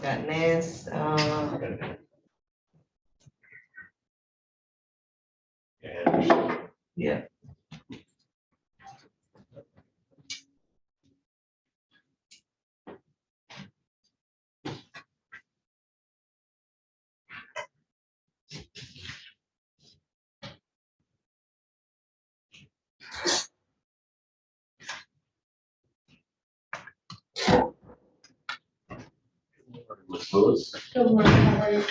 Got Nance, yeah. Ms. Lewis. Good morning, how are you?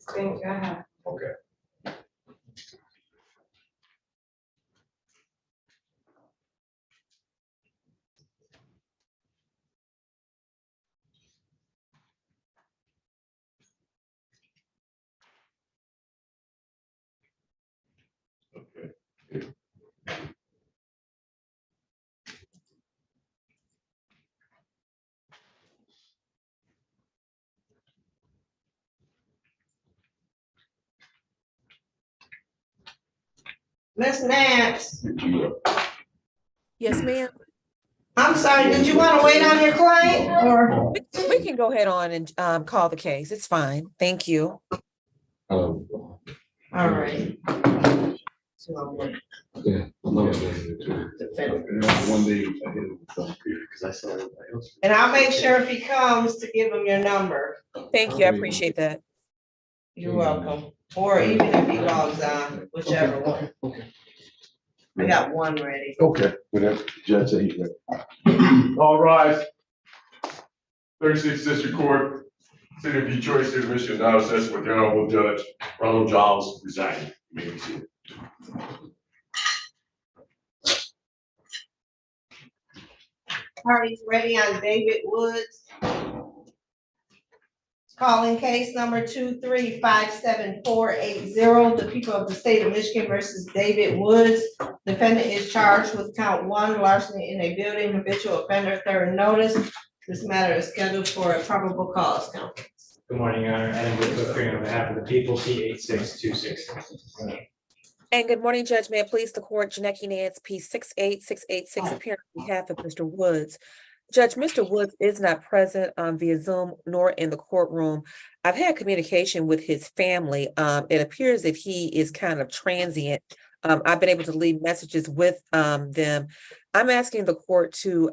Okay. Okay. Miss Nance, Yes, ma'am. I'm sorry, did you want to wait on your client or? We can go ahead on and call the case. It's fine. Thank you. All right. Yeah. One day I hit him because I saw everybody else. And I'll make sure if he comes to give him your number. Thank you. I appreciate that. You're welcome. Or even if he logs on, whichever one. Okay. I got one ready. Okay, whatever. Judge said he's ready. All rise. 36th District Court, City of Detroit, State of Michigan, now assessed with the Honorable Judge Ronald Giles resigning. You may be seated. Parties ready on David Woods. Calling case number 2357480, the people of the state of Michigan versus David Woods. Defendant is charged with count 1, larceny in a building, habitual offender, third notice. This matter is scheduled for a probable cause count. Good morning, Your Honor. Adam Whitfield, appearing on behalf of the people, P8626. And good morning, Judge. May it please the court, Janecki Nance, P68686, appearing on behalf of Mr. Woods. Judge, Mr. Woods is not present via Zoom nor in the courtroom. I've had communication with his family. It appears that he is kind of transient. I've been able to leave messages with them. I'm asking the court to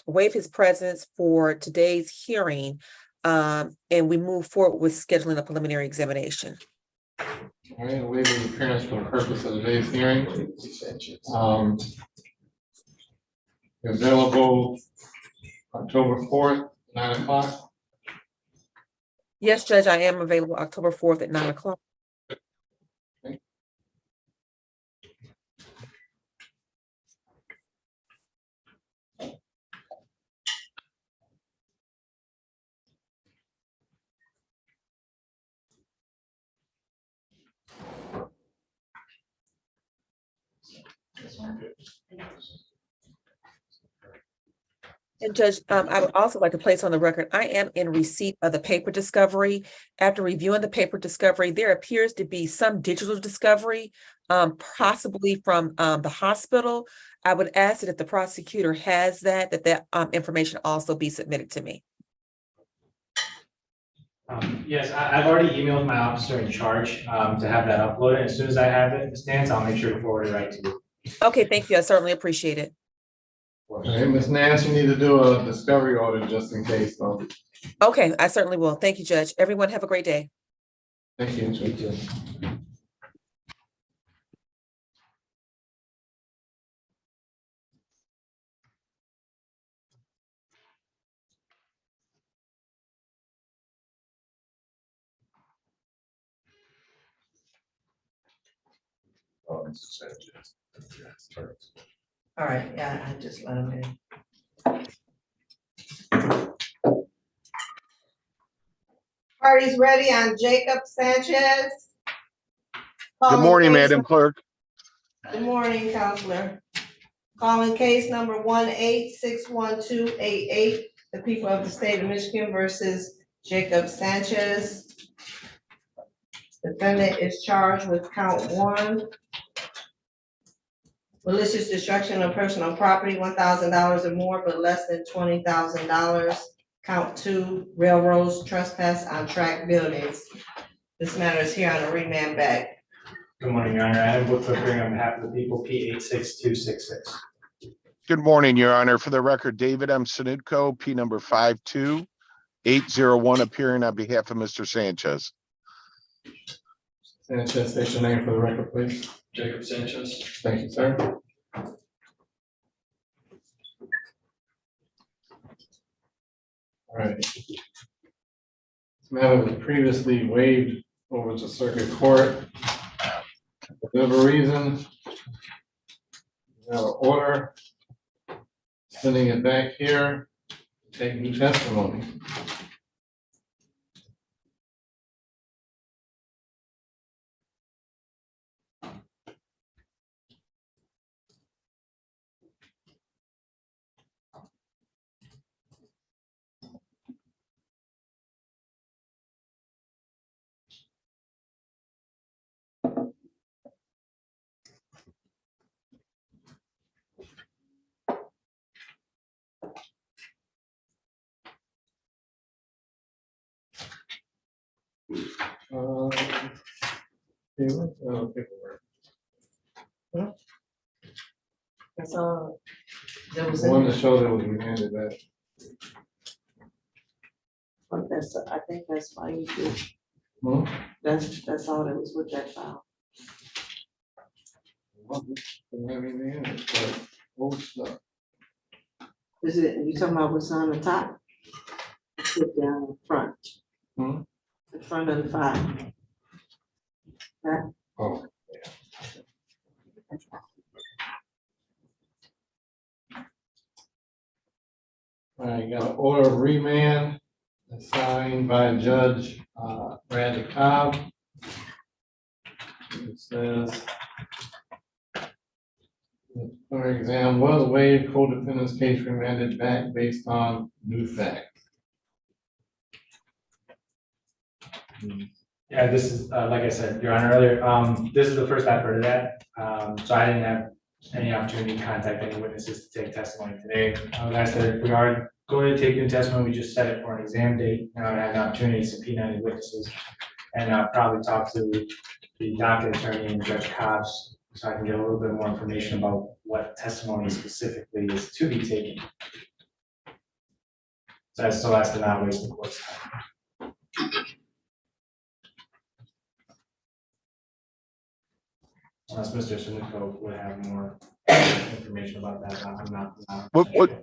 waive his presence for today's hearing, and we move forward with scheduling a preliminary examination. All right, waiving the appearance for the purpose of today's hearing. Available October 4th, 9 o'clock. Yes, Judge, I am available October 4th at 9 o'clock. And Judge, I would also like to place on the record, I am in receipt of the paper discovery. After reviewing the paper discovery, there appears to be some digital discovery, possibly from the hospital. I would ask that if the prosecutor has that information also be submitted to me. Yes, I've already emailed my officer in charge to have that uploaded. As soon as I have it, Ms. Nance, I'll make sure to forward it right to you. Okay, thank you. I certainly appreciate it. All right, Ms. Nash, you need to do a discovery order just in case, though. Okay, I certainly will. Thank you, Judge. Everyone have a great day. Thank you. Sanchez. All right, yeah, I just let him in. Parties ready on Jacob Sanchez? Good morning, Madam Clerk. Good morning, Counselor. Calling case number 1861288, the people of the state of Michigan versus Jacob Sanchez. Defendant is charged with count 1, malicious destruction of personal property, $1,000 or more, but less than $20,000. Count 2, railroads trespass on tract buildings. This matter is here on a remand back. Good morning, Your Honor. Adam Woodcook hearing on behalf of the people, P 86266. Good morning, Your Honor. For the record, David M. Sanutko, P number 52801, appearing on behalf of Mr. Sanchez. Sanchez, state your name for the record, please. Jacob Sanchez. Thank you, sir. All right. This matter was previously waived over to circuit court. For whatever reason, we have an order sending it back here to take new testimony. Paperwork. That's all. That was I wanted to show that we remanded that. That's, I think that's why you did. Hmm? That's all that was with that file. Didn't have anything in it, but old stuff. Is it, you talking about what's on the top? Put down in front. Hmm? The front of the file. Oh. All right, got an order of remand signed by Judge Bradley Cobb. It says, for exam was waived, co-defendant's case remanded back based on new facts. Yeah, this is, like I said, Your Honor, earlier, this is the first I've heard of that. So I didn't have any opportunity to contact any witnesses to take testimony today. Like I said, if we are going to take new testimony, we just set it for an exam date. Now I had an opportunity to subpoena any witnesses and probably talk to the docket attorney and Judge Cobbs so I can get a little bit more information about what testimony specifically is to be taken. So I still ask to not waste the court's time. Unless Mr. Sunico would have more information about that, I'm not.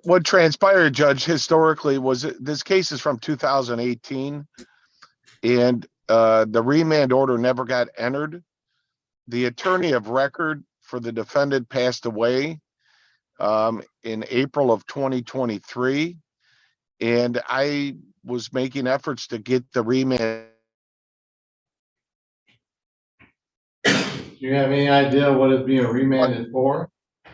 What transpired, Judge, historically was this case is from 2018, and the remand order never got entered. The attorney of record for the defendant passed away in April of 2023, and I was making efforts to get the remand. Do you have any idea what it's being remanded for?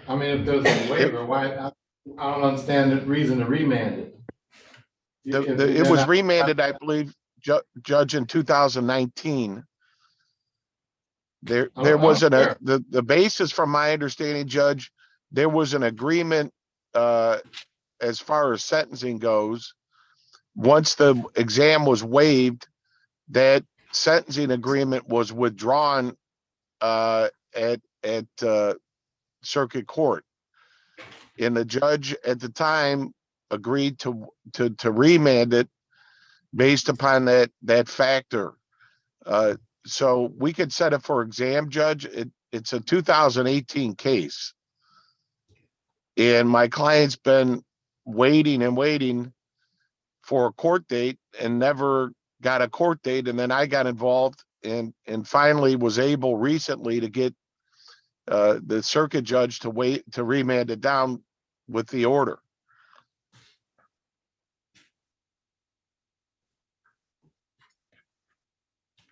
I mean, if there's a waiver, why, I don't understand the reason to remand it. It was remanded, I believe, Judge, in 2019. There wasn't the basis, from my understanding, Judge, there was an agreement as far as sentencing goes. Once the exam was waived, that sentencing agreement was withdrawn at circuit court. And the judge at the time agreed to remand it based upon that factor. So we could set it for exam, Judge. It's a 2018 case. And my client's been waiting and waiting for a court date and never got a court date. And then I got involved and finally was able recently to get the circuit judge to remand it down with the order.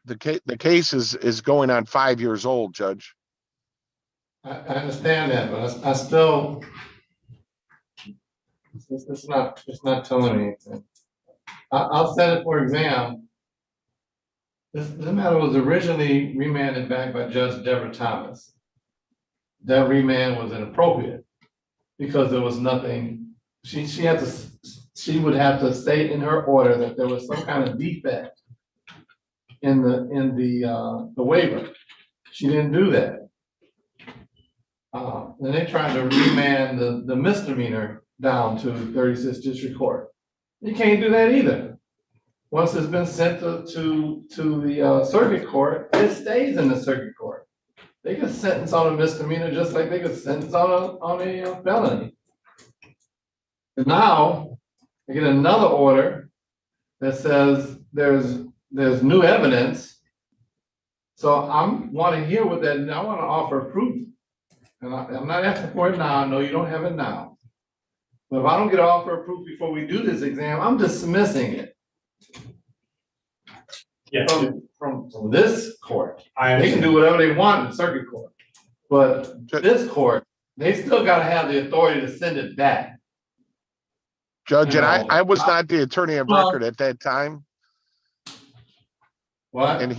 The case is going on 5 years old, Judge. I understand that, but I still, it's not telling me anything. I'll set it for exam. This matter was originally remanded back by Judge Deborah Thomas. That remand was inappropriate because there was nothing, she would have to state in her order that there was some kind of defect in the waiver. She didn't do that. Then they tried to remand the misdemeanor down to 36th District Court. You can't do that either. Once it's been sent to the circuit court, it stays in the circuit court. They can sentence on a misdemeanor just like they could sentence on a felony. And now they get another order that says there's new evidence. So I want to hear what that, I want to offer proof. And I'm not asking for it now. I know you don't have it now. But if I don't get an offer of proof before we do this exam, I'm dismissing it. Yes, From this court. I They can understand. do whatever they want in the circuit court. But this court, they still gotta have the authority to send it back. Judge, and No. I was not the attorney of record at that time. What? And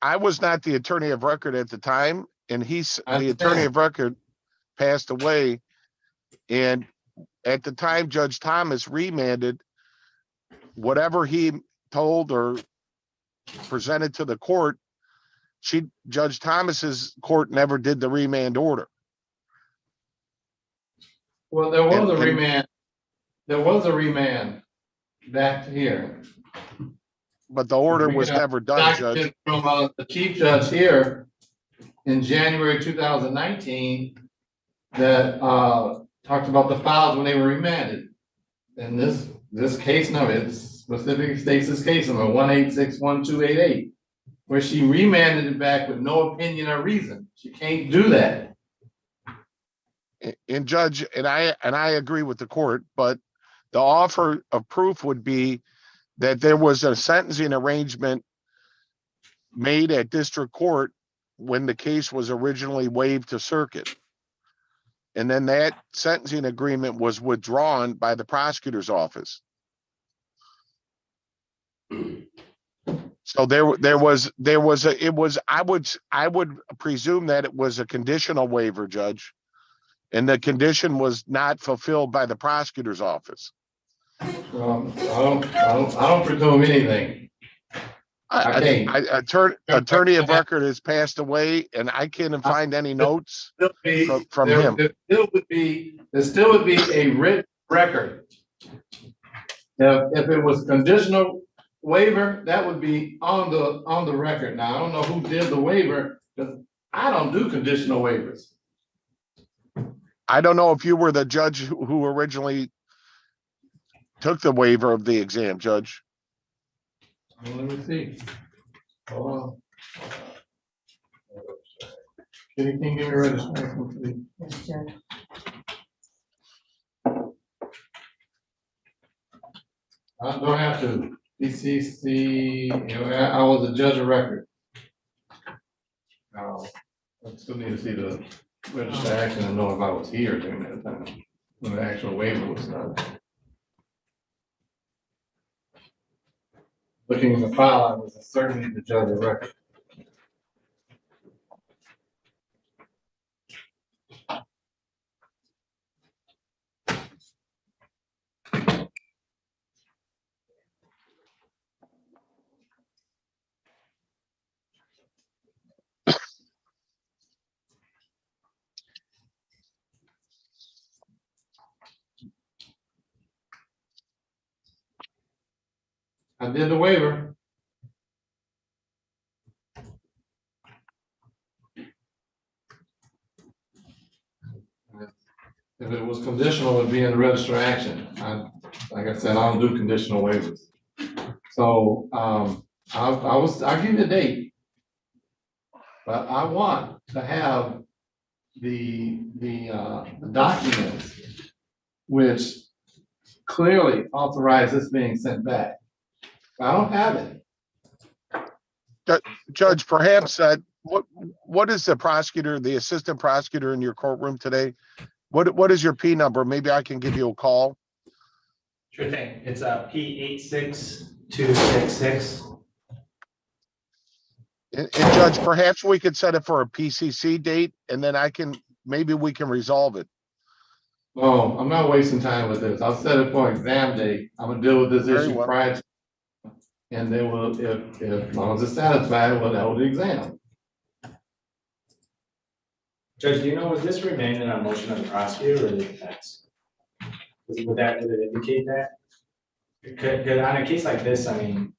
I was not the attorney of record at the time, and I the attorney understand. of record passed away. And at the time, Judge Thomas remanded whatever he told or presented to the court. Judge Thomas's court never did the remand order. Well, there was And- a and- remand. There was a remand back here. But the order We was got never done, Judge. document from the chief judge here in January 2019 that talked about the files when they were remanded. And this case number, it specifically states this case number 1861288, where she remanded it back with no opinion or reason. She can't do that. And Judge, and I agree with the court, but the offer of proof would be that there was a sentencing arrangement made at district court when the case was originally waived to circuit. And then that sentencing agreement was withdrawn by the prosecutor's office. So I would presume that it was a conditional waiver, Judge. And the condition was not fulfilled by the prosecutor's office. I don't presume anything. I can't. Attorney of record has passed away, and I can't find any notes from him. There still would be a written record. If it was conditional waiver, that would be on the record. Now, I don't know who did the waiver, because I don't do conditional waivers. I don't know if you were the judge who originally took the waiver of the exam, Judge. Well, let me see. Hold on. Can you give me a registration, please? Yes, Judge. I don't have to. BCC, I was a judge of record. I still need to see the register action and know if I was here during that time, when the actual waiver was done. Looking in the file, I was certainly the judge of record. I did the waiver. If it was conditional, it'd be in the register of action. Like I said, I don't do conditional waivers. So, I'll give you a date. But I want to have the documents which clearly authorize this being sent back. I don't have it. Judge, perhaps, what is the prosecutor, the assistant prosecutor in your courtroom today? What is your P number? Maybe I can give you a call. Sure thing. It's P86266. And Judge, perhaps we could set it for a PCC date and then maybe we can resolve it. No, I'm not wasting time with this. I'll set it for exam day. I'm gonna deal with this Very issue well. prior to. And they will, if as long as it's satisfied, we'll hold the exam. Judge, do you know, was this remained in a motion of the prosecutor or the defense? Would it indicate that? Because on a case like this, I mean.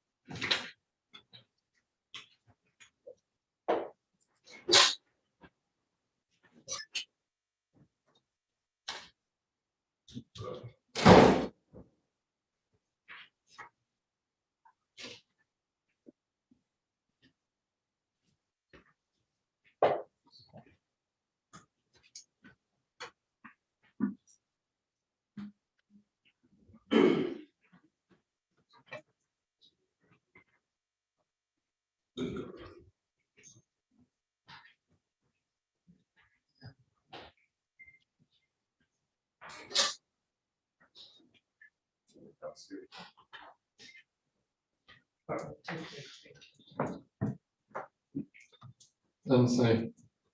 Doesn't say.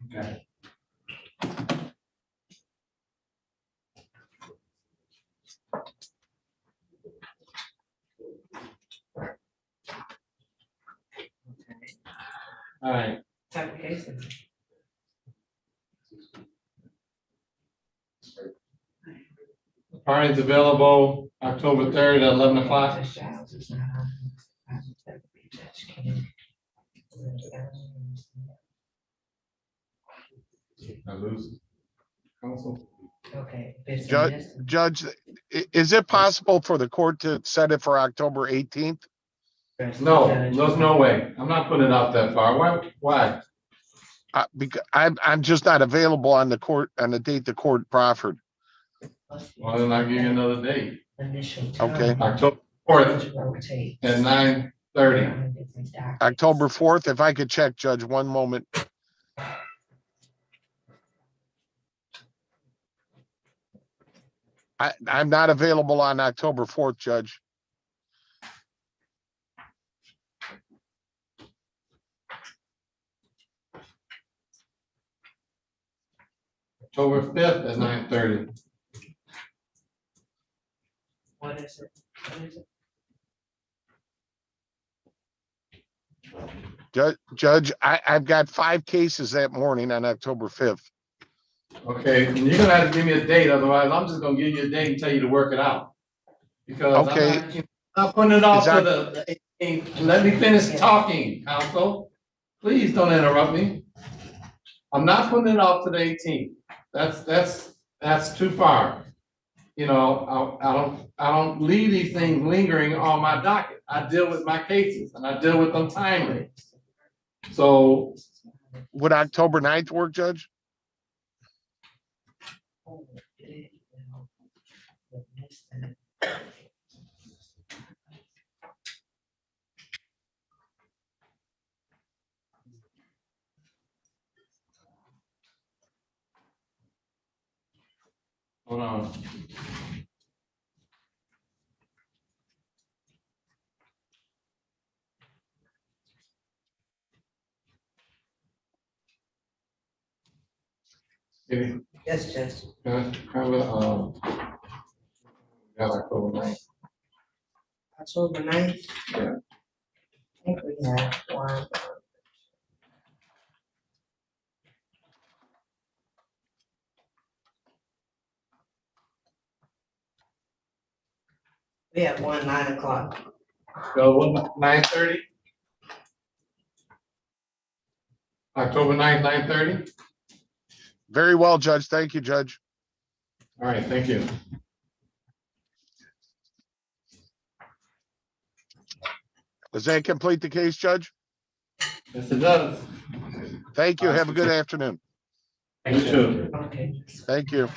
Okay. All right, Type of cases. parties available October 3rd at 11 o'clock. I lose. Counsel. Okay. Judge, is it possible for the court to set it for October 18th? No, there's no way. I'm not putting it out that far. Why? Because I'm just not available on the date the court proffered. Well, then I'll give you another date. Okay. October 4th at 9:30. October 4th, if I could check, Judge, one moment. I'm not available on October 4th, Judge. October 5th at 9:30. What is it? What is it? Judge, I've got 5 cases that morning on October 5th. Okay, and you're gonna have to give me a date, otherwise I'm just gonna give you a date and tell you to work it out. Because Okay. I'm not putting it off Is to the 18th. Let me finish talking, counsel. Please don't interrupt me. I'm not putting it off to the 18th. That's too far. You know, I don't leave these things lingering on my docket. I deal with my cases and I deal with them timely. So, Would October 9th work, Judge? hold on. Maybe, Yes, Judge. got October 9th. October 9th. Yeah. I think we have one. We have one 9 o'clock. Available 9:30? October 9th, 9:30? Very well, Judge. Thank you, Judge. All right, thank you. Does that complete the case, Judge? Yes, it does. Thank you. Have a good afternoon. You too. Thank you.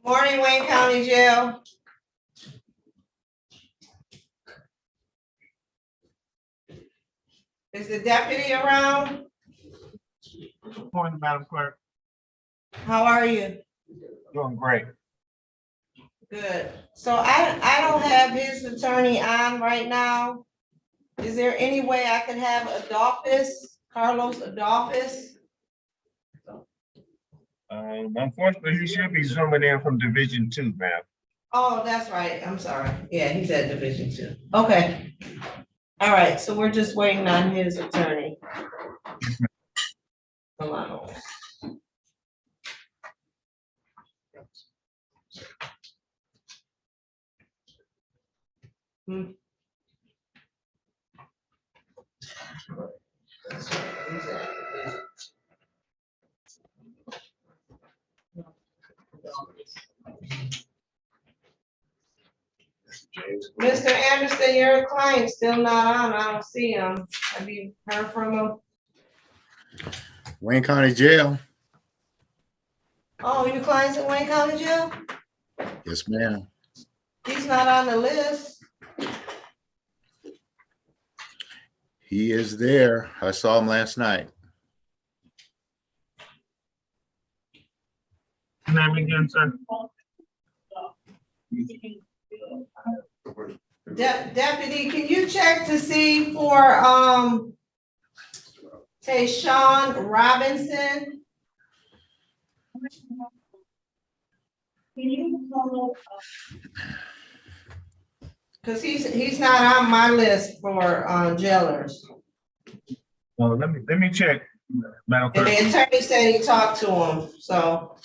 Morning, Wayne County Jail. Is the deputy around? Morning, Madam Clerk. How are you? Doing great. Good. So I don't have his attorney on right now. Is there any way I could have Adolphus, Carlos Adolphus? Unfortunately, he should be zooming in from Division 2, ma'am. Oh, that's right. I'm sorry. Yeah, he's at Division 2. Okay. All right, so we're just waiting on his attorney. Come on. Mr. Anderson, your client's still not on. I don't see him. Have you heard from him? Wayne County Jail. Oh, your client's in Wayne County Jail? Yes, ma'am. He's not on the list. He is there. I saw him last night. Name again, sir? Deputy, can you check to see for, Tyshawn Robinson? Cause he's not on my list for, jailers. Well, let me check, Madam And Clerk. the attorney said he talked to him, so.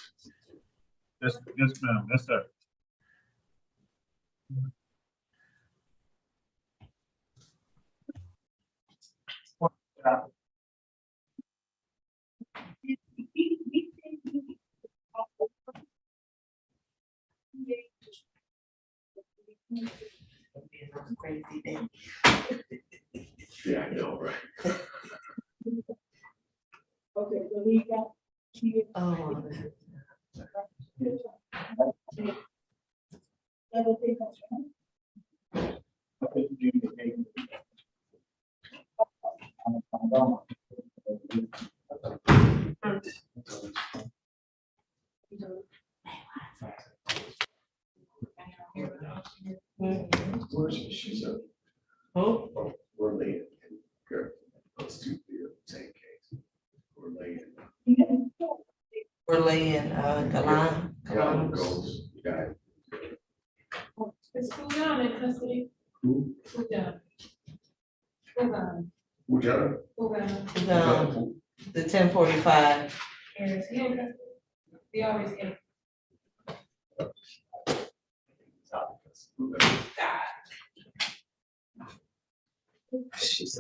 Yes, ma'am. Yes, sir. Crazy day. Yeah, I know, right? Okay, so we got. Oh. She's a, Who? we're laying, let's do the same case. We're laying. We're laying, Galan. Goes, guy. Is who down in custody? Who? Who down? Who's on? Who got it? The 10:45. He always get. She's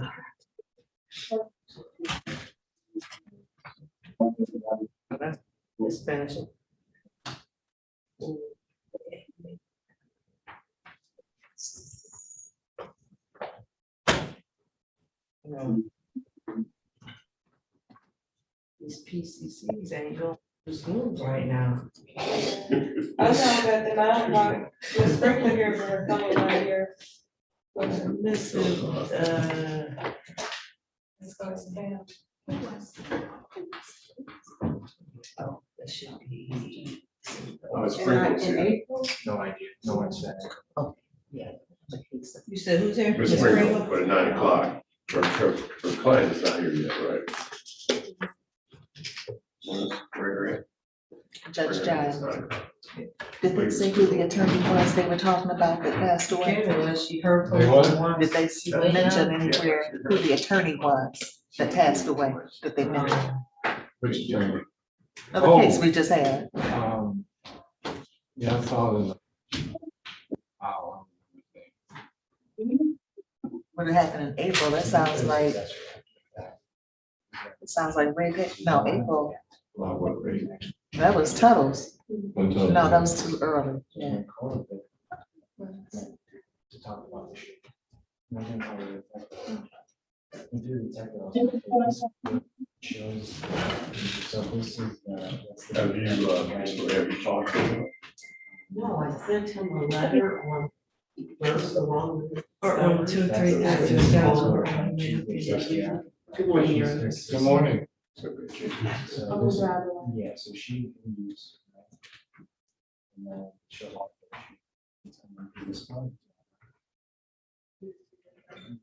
Spanish. These PCCs ain't going to smooth right now. I know that the amount like the sprinkler here for a couple of years. This is, It's going down. oh, that should be. Oh, it's sprinkled. No idea, no one said. You said who's there? Ms. Pringle, but at 9 o'clock. Her client is not here yet, right? Judge Giles, did they say who the attorney was they were talking about that passed away? She heard from They what? someone. Did they mention anywhere who the attorney was that passed away? Did they mention? Which attorney? Of the Oh. case we just had. Yeah, I saw it in the. What happened in April? That sounds like, no, April, that was Tuttle's. No, that was too early. Yeah. To talk about the shows. So this is, Have you talked to him? No, I sent him a letter on first along with. Or on 233. Good morning, Your Honor. Good morning. So yeah, so she leaves. And then she'll respond.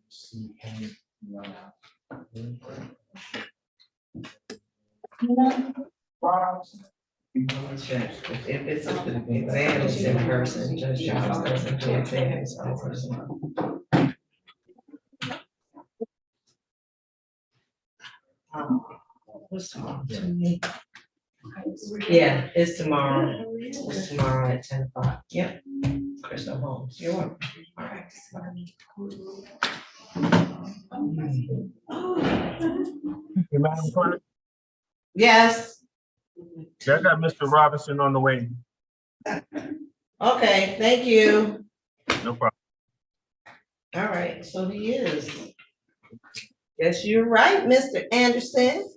See him run out. If it's an exam, it's in person, Judge Giles doesn't do exams in person. What's tomorrow? Yeah, it's tomorrow. It's tomorrow at 10 o'clock. Yep. Crystal Holmes, you're welcome. All right. Madam Clerk, Yes, I got Mr. Robinson on the way. okay, thank you. No problem. All right, so he is. Yes, you're right, Mr. Anderson.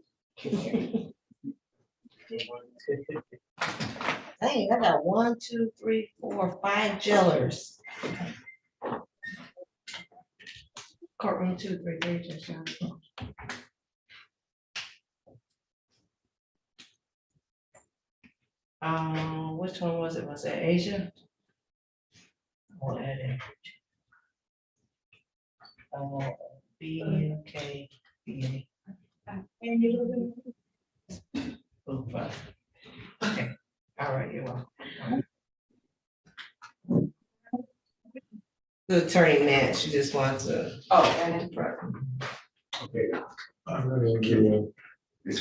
Hey, I got 1, 2, 3, 4, 5 jailers. Courtroom 233, Judge Giles. Which one was it? Was it Asia? Or edit? B, K, B, A. Oh, fuck. Okay, all right, you're welcome. The attorney man, she just wants to. Oh, and Okay.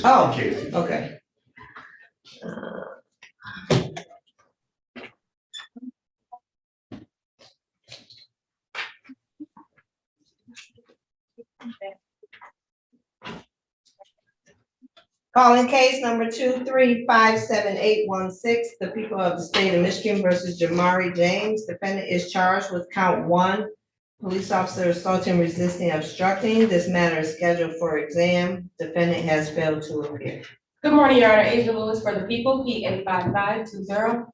Oh, okay. Calling case number 2357816, the people of the state of Michigan versus Jamari James. Defendant is charged with count 1, police officer assaulting, resisting, obstructing. This matter is scheduled for exam. Defendant has failed to appear. Good morning, Your Honor. Asia Lewis for the people, P85520.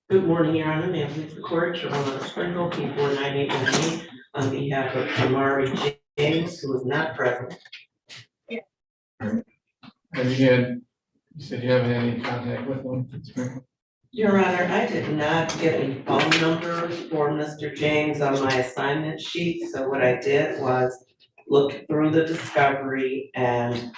Good morning, Your Honor. May I please the court, Ronald Sprinkle, P49818, on behalf of Jamari James, who is not present. And you said you haven't had any contact with them? Your Honor, I did not get a phone number for Mr. James on my assignment sheet, so what I did was look through the discovery, and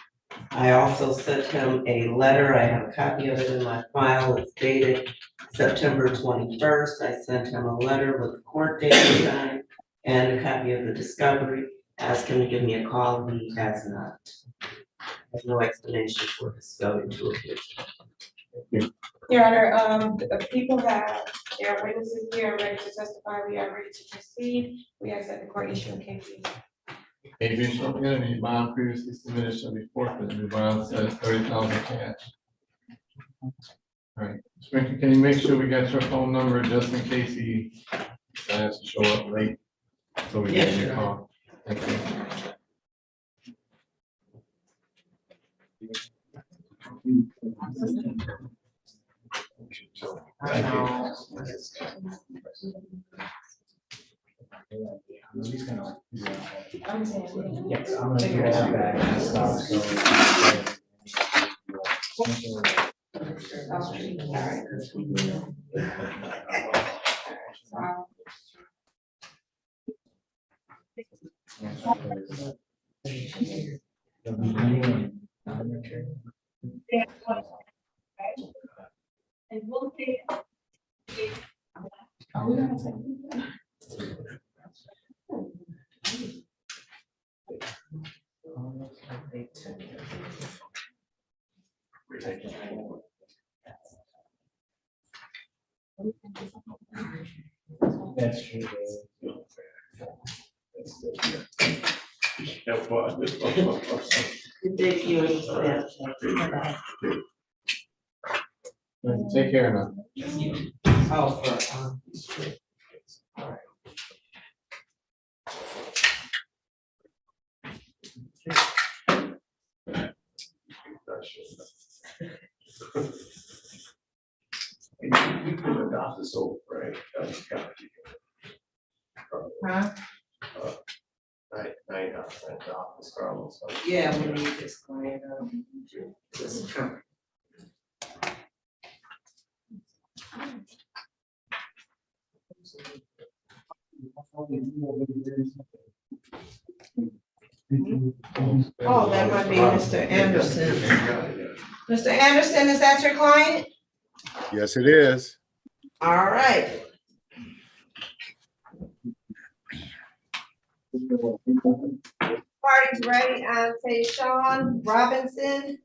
I also sent him a letter. I have a copy of it in my file. It's dated September 21st. I sent him a letter with the court date on it and a copy of the discovery. ask him to give me a call, he has not. There's no explanation for this going to a vision. Your Honor, the people that their witnesses here are ready to testify, we are ready to proceed. We ask that the court issue a KP. Adrian shall be any bond previously submitted shall be forfeited, and the bond says 30,000 cash. All right, Sprinkler, can you make sure we got your phone number just in case he has to show up late? So we Yes, get your sure. call. Thank you. Yes, I'm gonna do all that and stuff, so. That's true. Thank you. Take care now. Oh, for, You could adopt this old, right? Huh? I adopt this Carlos. yeah, we need this client, this company. Oh, that might be Mr. Anderson. Mr. Anderson, is that your client? Yes, it is. All right. Party's ready on Tyshawn Robinson.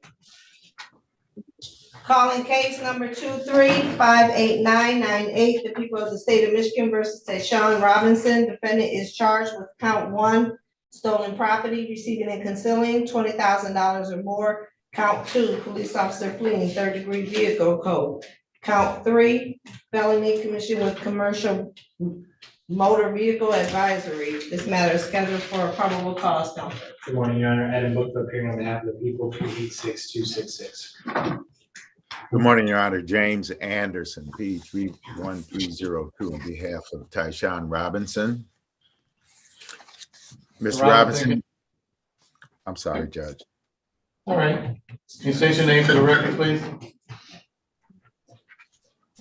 Calling case number 23-58998, the people of the state of Michigan versus Tyshawn Robinson. Defendant is charged with count 1, stolen property, receiving and concealing $20,000 or more. Count 2, police officer fleeing, third-degree vehicle code. Count 3, felony commission with commercial motor vehicle advisory. This matter is scheduled for a probable cause, counsel. Good morning, Your Honor. Adam Book appearing on behalf of the people, 386-266. Good morning, Your Honor. James Anderson, P31302, on behalf of Tyshawn Robinson. Mr. Robinson, I'm sorry, Judge. All right. Can you state your name for the record, please?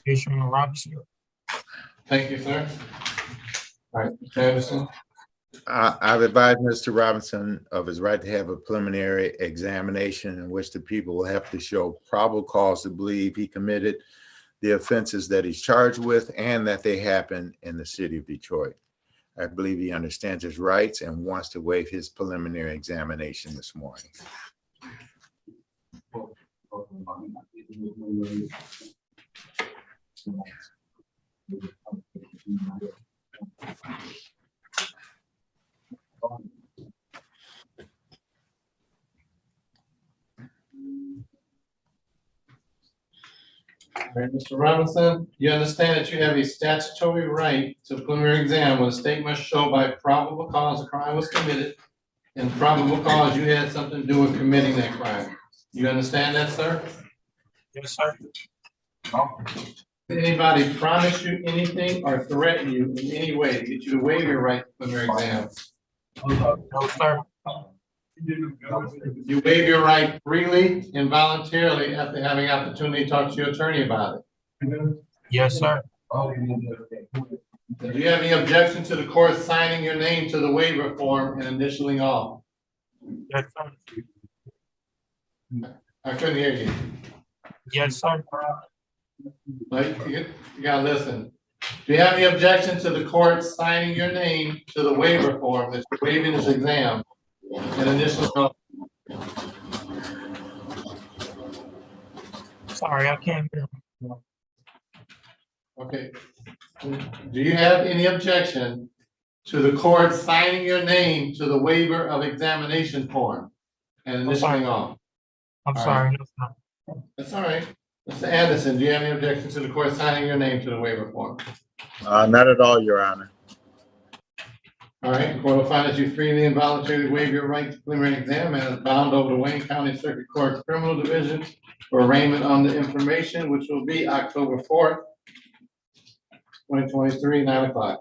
Tyshawn Robinson. Thank you, sir. All right, Mr. Anderson. I've advised Mr. Robinson of his right to have a preliminary examination in which the people will have to show probable cause to believe he committed the offenses that he's charged with and that they happened in the city of Detroit. I believe he understands his rights and wants to waive his preliminary examination this morning. All right, Mr. Robinson, you understand that you have a statutory right to a preliminary exam where the state must show by probable cause a crime was committed and probable cause you had something to do with committing that crime. You understand that, sir? Yes, sir. Did anybody promise you anything or threaten you in any way to get you to waive your right to preliminary exam? No, sir. You waive your right freely and voluntarily after having opportunity to talk to your attorney about it. Yes, sir. Do you have any objection to the court signing your name to the waiver form and initialing all? Yes, sir. I couldn't hear you. Yes, sir. Like, you gotta listen. Do you have any objection to the court signing your name to the waiver form that's waiving this exam and initial? Sorry, I can't hear. Okay. Do you have any objection to the court signing your name to the waiver of examination form and initialing off? I'm All sorry. That's all right. Mr. Anderson, do you have any objection to the court signing your name to the waiver form? Not at all, Your Honor. All right, the court will find that you freely and voluntarily waive your right to preliminary exam and is bound over to Wayne County Circuit Court's Criminal Division for arraignment on the information, which will be October 4th, 2023, 9 o'clock.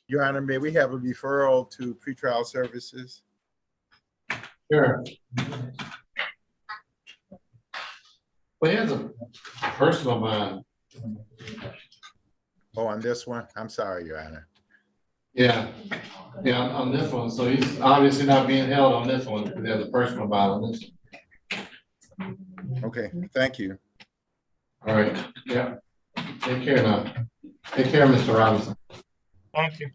Your Honor, may we have a referral to pretrial services? Sure. Well, he has a personal bond. Oh, on this one? I'm sorry, Your Honor. Yeah, on this one. So he's obviously not being held on this one because he has a personal bond on this. Okay, thank you. All right, yeah. Take care now. Take care, Mr. Robinson. Thank you.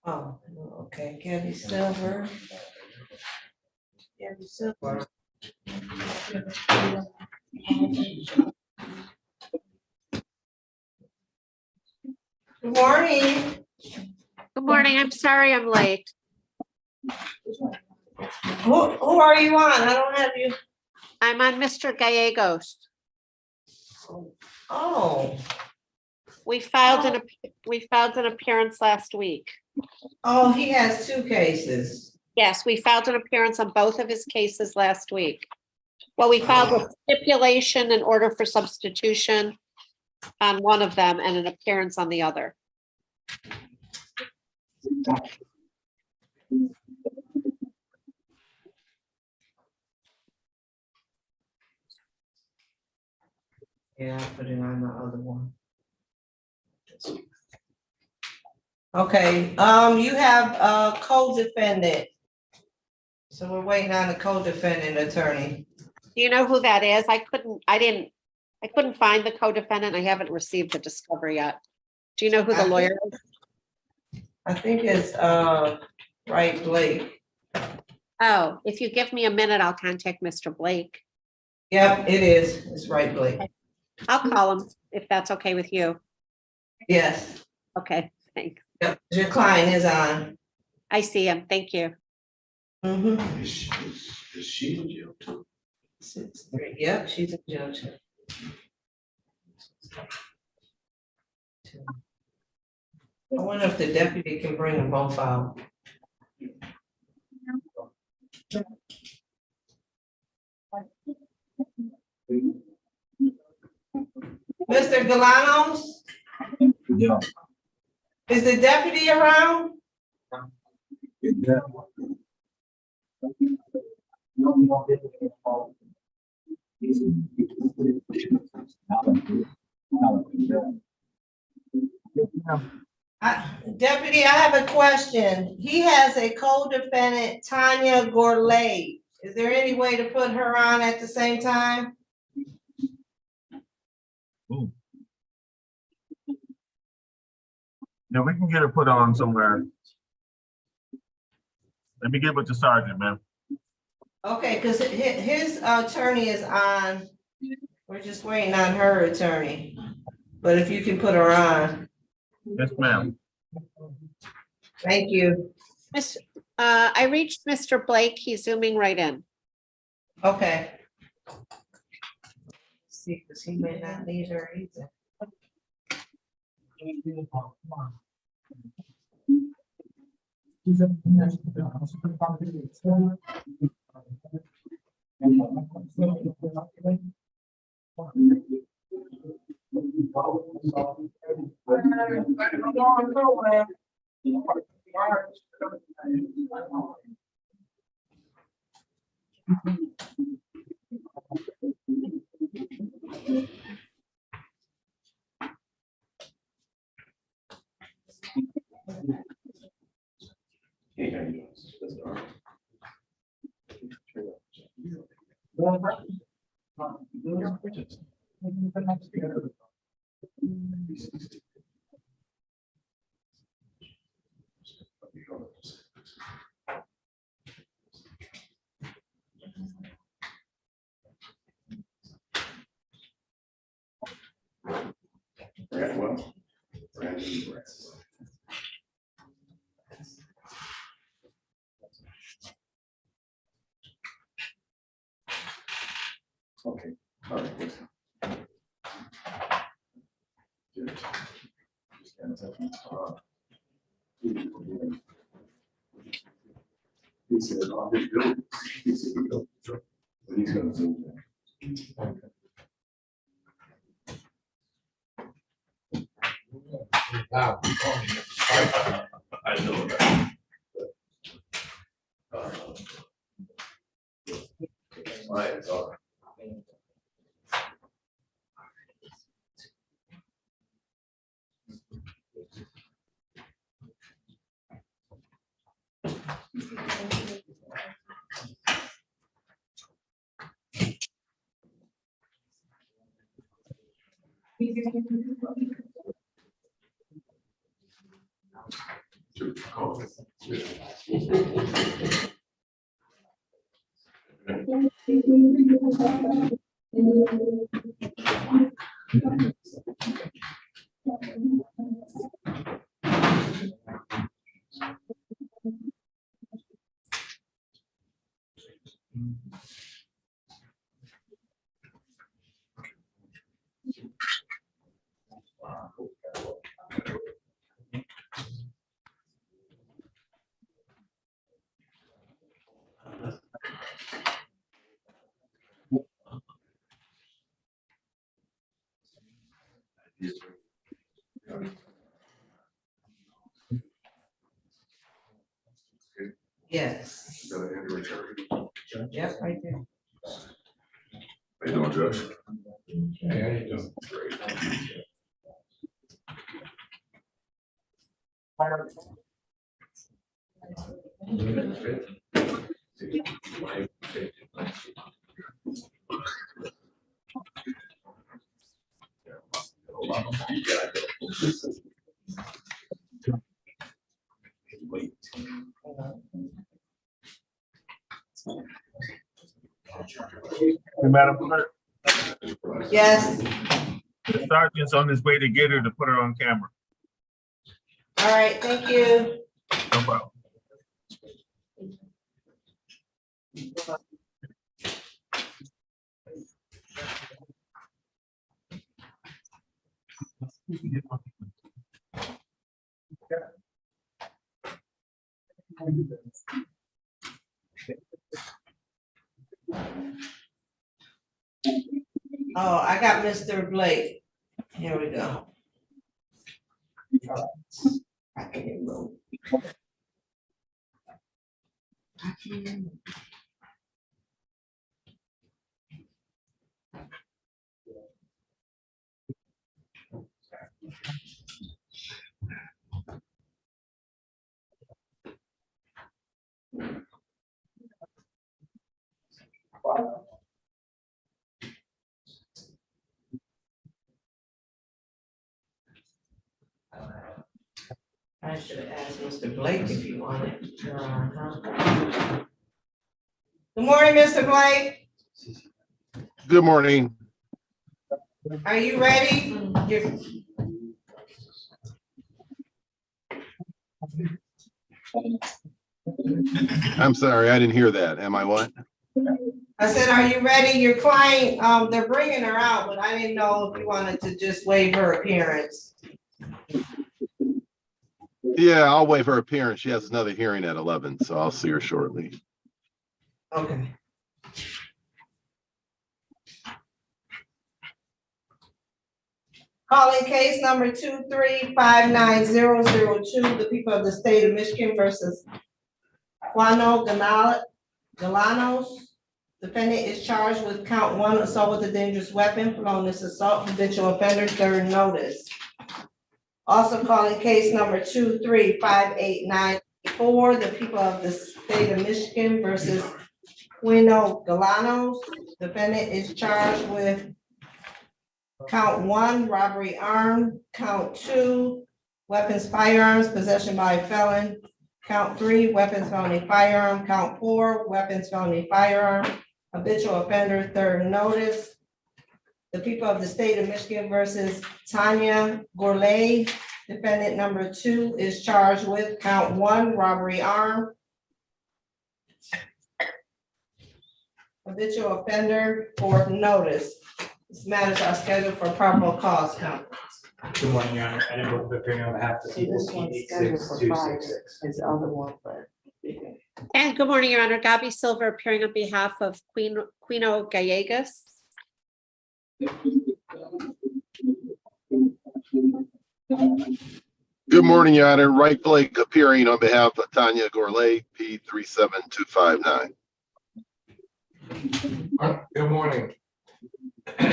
Oh, okay, Gabby Silver. Gabby Silver. Good morning. Good morning. I'm sorry I'm late. Who are you on? I don't have you. I'm on Mr. Gallegos. Oh, We filed an appearance last week. oh, he has two cases. Yes, we filed an appearance on both of his cases last week. Well, we filed a stipulation in order for substitution on one of them and an appearance on the other. Yeah, I put it on the other one. Okay, you have a co-defendant. So we're waiting on the co-defendant attorney. Do you know who that is? I couldn't find the co-defendant. I haven't received the discovery yet. Do you know who the lawyer is? I think it's, Wright Blake. Oh, if you give me a minute, I'll contact Mr. Blake. Yep, it is. It's Wright Blake. I'll call him if that's okay with you. Yes. Okay, thanks. Yep, your client is on. I see him. Thank you. Mm-hmm. Is she in jail too? 6-3. Yep, she's in jail too. I wonder if the deputy can bring them both out. Mr. Galanos? Yeah. Is the deputy around? Deputy, I have a question. He has a co-defendant, Tanya Gourlay. Is there any way to put her on at the same time? Yeah, we can get her put on somewhere. Let me get with the sergeant, man. Okay, because his attorney is on. We're just waiting on her attorney. But if you can put her on. Yes, ma'am. Thank you. I reached Mr. Blake. He's zooming right in. Okay. see, because he may not need her either. Okay, all right. He said, "Oh, his building." He said, "No, sure." But he's gonna zoom in. I know that. Mine's on. Yes. Yep, right there. How you doing, Judge? Hey, how you doing? Great. Madam Clerk, Yes, the sergeant's on his way to get her to put her on camera. all right, thank you. No problem. Oh, I got Mr. Blake. Here we go. I can't move. I can't move. I should have asked Mr. Blake if he wanted. Good morning, Mr. Blake. Good morning. Are you ready? I'm sorry, I didn't hear that. Am I what? I said, are you ready? Your client, they're bringing her out, but I didn't know if you wanted to just waive her appearance. Yeah, I'll waive her appearance. She has another hearing at 11, so I'll see her shortly. Okay. Calling case number 2359002, the people of the state of Michigan versus Galanos. Defendant is charged with count 1, assault with a dangerous weapon, felonious assault, habitual offender, third notice. Also calling case number 2358994, the people of the state of Michigan versus Galanos. Defendant is charged with count 1, robbery armed, count 2, weapons, firearms, possession by a felon, count 3, weapons, felony, firearm, count 4, weapons, felony, firearm, habitual offender, third notice. The people of the state of Michigan versus Tanya Gourlay. Defendant number 2 is charged with count 1, robbery armed, habitual offender, fourth notice. These matters are scheduled for probable cause conference. Good morning, Your Honor. I didn't book the hearing on behalf of the See, this people. one's scheduled for Friday, is the other one, but. And good morning, Your Honor. Gabby Silver appearing on behalf of Quino Gallegos. Good morning, Your Honor. Wright Blake appearing on behalf of Tanya Gourlay, P 37259. Good morning. All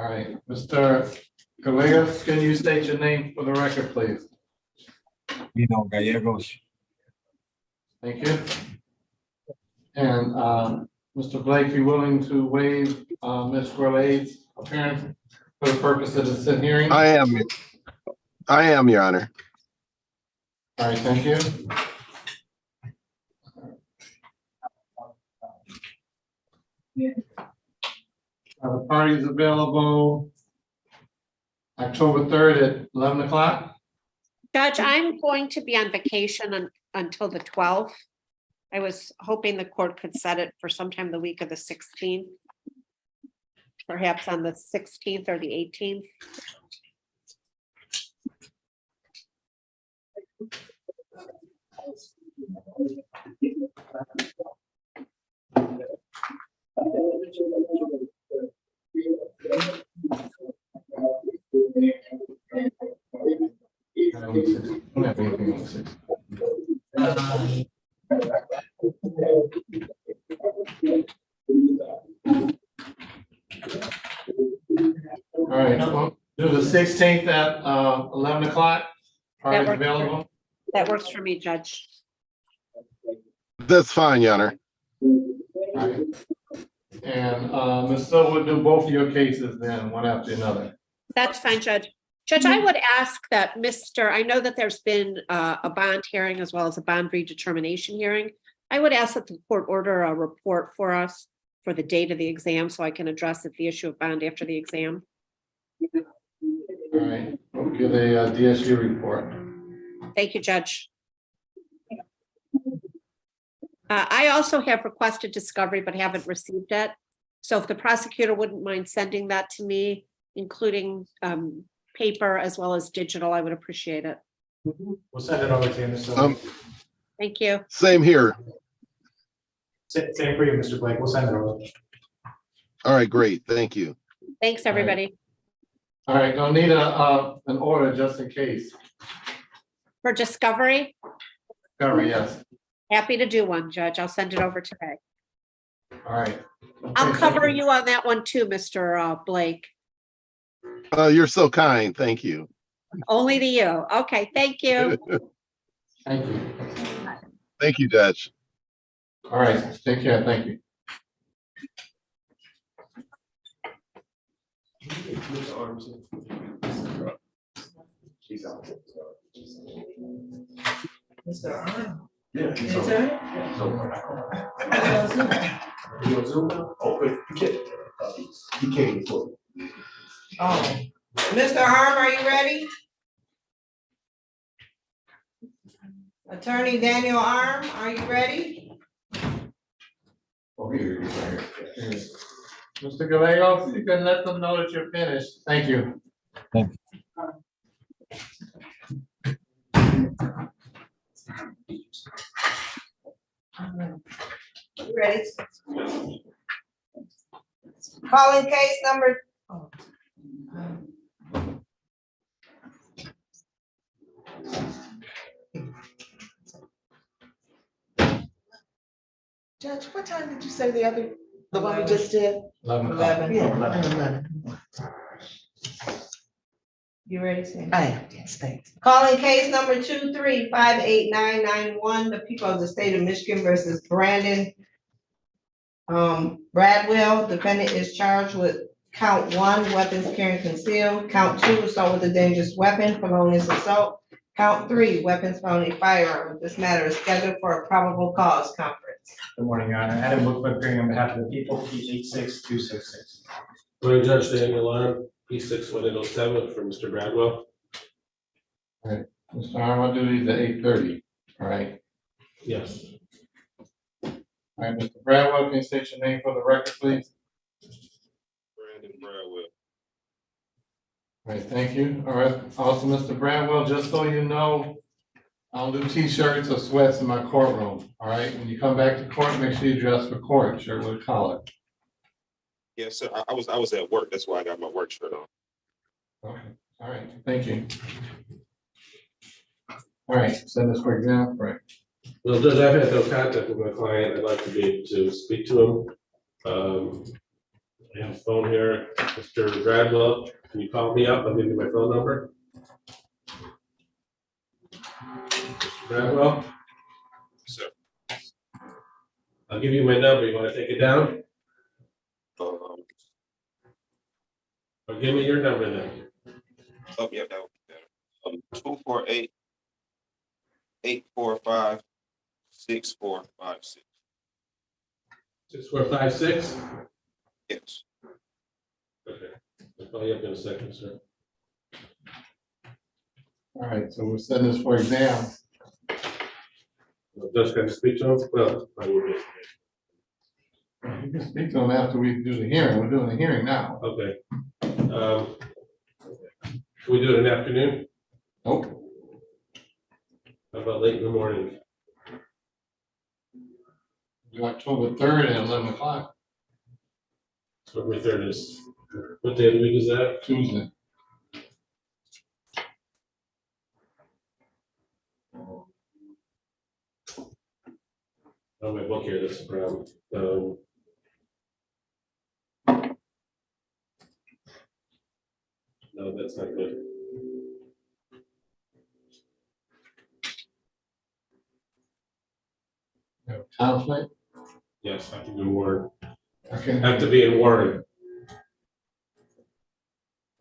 right, Mr. Gallegos, can you state your name for the record, please? Gallegos. Thank you. And Mr. Blake, you willing to waive Ms. Gourlay's appearance for the purpose of the hearing? I am, Your Honor. All right, thank you. The party is available October 3rd at 11 o'clock. Judge, I'm going to be on vacation until the 12th. I was hoping the court could set it for sometime the week of the 16th. Perhaps on the 16th or the 18th. All right, well, do the 16th at 11 o'clock. Party is available. That works for me, Judge. That's fine, Your Honor. All right. And Ms. Silver, we'll do both of your cases then, one after another. That's fine, Judge. Judge, I would ask that I know that there's been a bond hearing as well as a bond redetermination hearing. I would ask that the court order a report for us for the date of the exam so I can address the issue of bond after the exam. All right, we'll give a DSU report. Thank you, Judge. I also have requested discovery, but haven't received it. So if the prosecutor wouldn't mind sending that to me, including paper as well as digital, I would appreciate it. We'll send it over to you, Mr. Thank you. Same here. Same for you, Mr. Blake. We'll send it over. All right, great. Thank you. Thanks, everybody. All right, gonna need an order just in case. For discovery, Discovery, yes. happy to do one, Judge. I'll send it over today. All right. I'll Okay, cover thank you on that one too, Mr. Blake. You're so kind. Thank you. Only to you. Okay, thank you. Thank you. Thank you, Judge. All right, take care, thank you. Mr. Arnold. Yeah. Is it? He came for. Oh, Mr. Arm, are you ready? Attorney Daniel Arm, are you ready? Oh, here it is, right here. Mr. Gallegos, you can let them know that you're finished. Thank you. You ready? Calling case number. Judge, what time did you say the one we just did? 11 o'clock. 11. Yeah, 11. You ready, Sam? I am, yes, thanks. Calling case number 2358991, the people of the state of Michigan versus Brandon Bradwell. Defendant is charged with count 1, weapons carrying concealed, count 2, assault with a dangerous weapon, felonious assault, count 3, weapons felony firearm. This matter is scheduled for a probable cause conference. Good morning, Your Honor. Adam Bookman, appearing on behalf of the people, P 86266. Morning, Judge Daniel Lamb, P6107 for Mr. Bradwell. Mr. Arm, I'll do these at 8:30, all right? Yes. All right, Mr. Bradwell, can you state your name for the record, please? Brandon Bradwell. All right, thank you. All right, also, Mr. Bradwell, just so you know, I don't do T-shirts or sweats in my courtroom, all right? When you come back to court, make sure you dress for court, shirt with a collar. Yes, sir. I was at work. That's why I got my work shirt on. Okay, all right, thank you. All right, send this for exam, right? Well, Judge, I've had no contact with my client. I'd like to be able to speak to him. I have a phone here. Mr. Bradwell, can you call me up? I'll give you my phone number. Mr. Bradwell? Sir. I'll give you my number. You want to take it down? Or give me your number then. Oh, yeah, that would be better. 248-845-6456. 6456? Yes. Okay. I'll call you up in a second, sir. All right, so we'll send this for exam. Just going to speak to him? Well, I will be. You can speak to him after we do the hearing. We're doing the hearing now. Okay. Can we do it in the afternoon? Nope. How about late in the morning? Do October 3rd at 11 o'clock. October 3rd is, what day of the week is that? Tuesday. Oh, my book here, that's the problem. No, that's not good. You have conflict? Yes, I have to be in Warren. Okay. I have to be in Warren.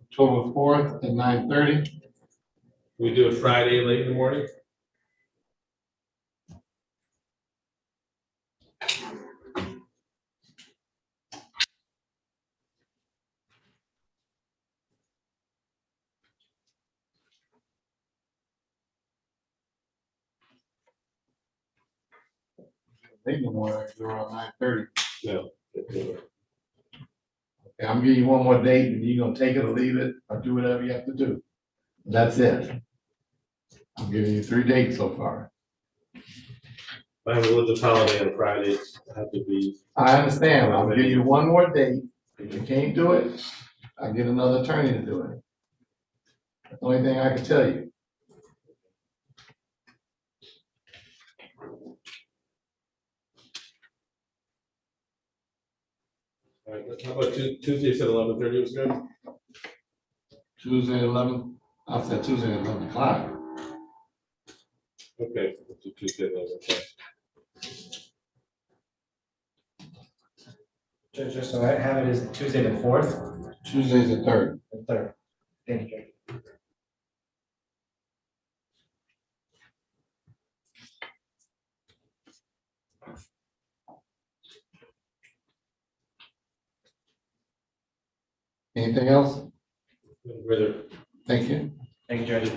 October 4th at 9:30. Can we do it Friday late in the morning? Late in the morning, around 9:30. No. Okay, I'm giving you one more date and you're gonna take it or leave it or do whatever you have to do. That's it. I'm giving you 3 dates so far. I have a religious holiday on Friday. I have to be. I understand. I'll give you one more date. If you can't do it, I'll get another attorney to do it. That's the only thing I can tell you. All right, how about Tuesday at 11:30 was good? Tuesday at 11, I said Tuesday at 11 o'clock. Okay, we'll do Tuesday at 11 o'clock. Just so I have it is Tuesday the 4th? Tuesday's the 3rd. The 3rd. Thank you. Anything else? Brother. Thank you. Thank you, Judge.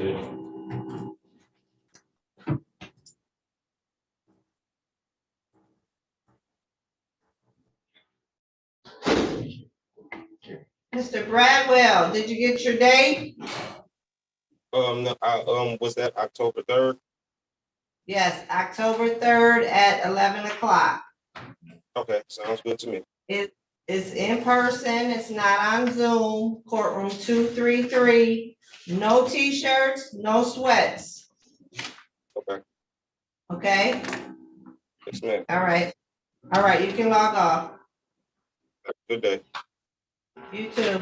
Ronald, did you get your date? No, was that October 3rd? Yes, October 3rd at 11 o'clock. Okay, sounds good to me. It's in person, it's not on Zoom, courtroom 233. No t-shirts, no sweats, Okay, okay? yes, ma'am. All right, you can log off. Have a good day. You too.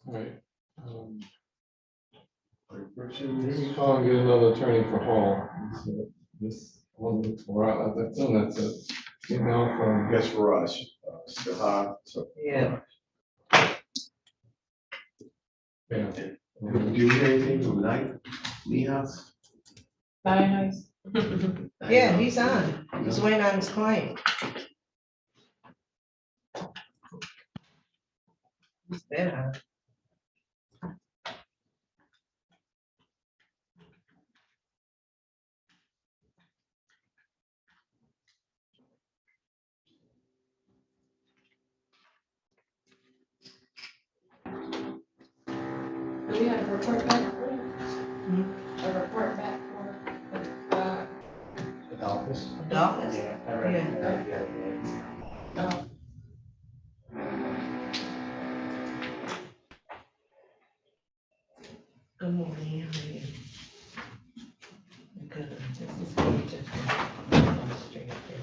All right. You can call and get another attorney for Hall. So this one, that's a email from. That's for us. So. Yeah. Yeah. Did you hear anything from Knight, Niehaus? Yeah, he's on. He's waiting on his client. He's been on. Do we have a report back for you? A report back for, Adolphus. Adolphus? Yeah, I read it. oh, Good morning, how are you? Good. This is going to straight up there.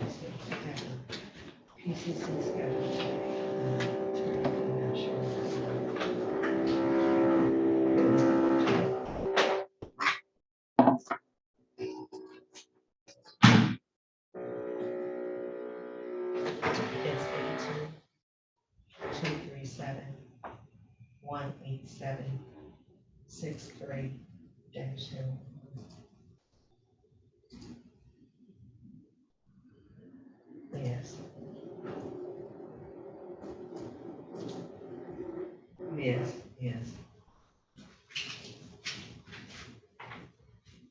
PCC schedule. It's 82-237-187-63-0. Yes. Yes, yes.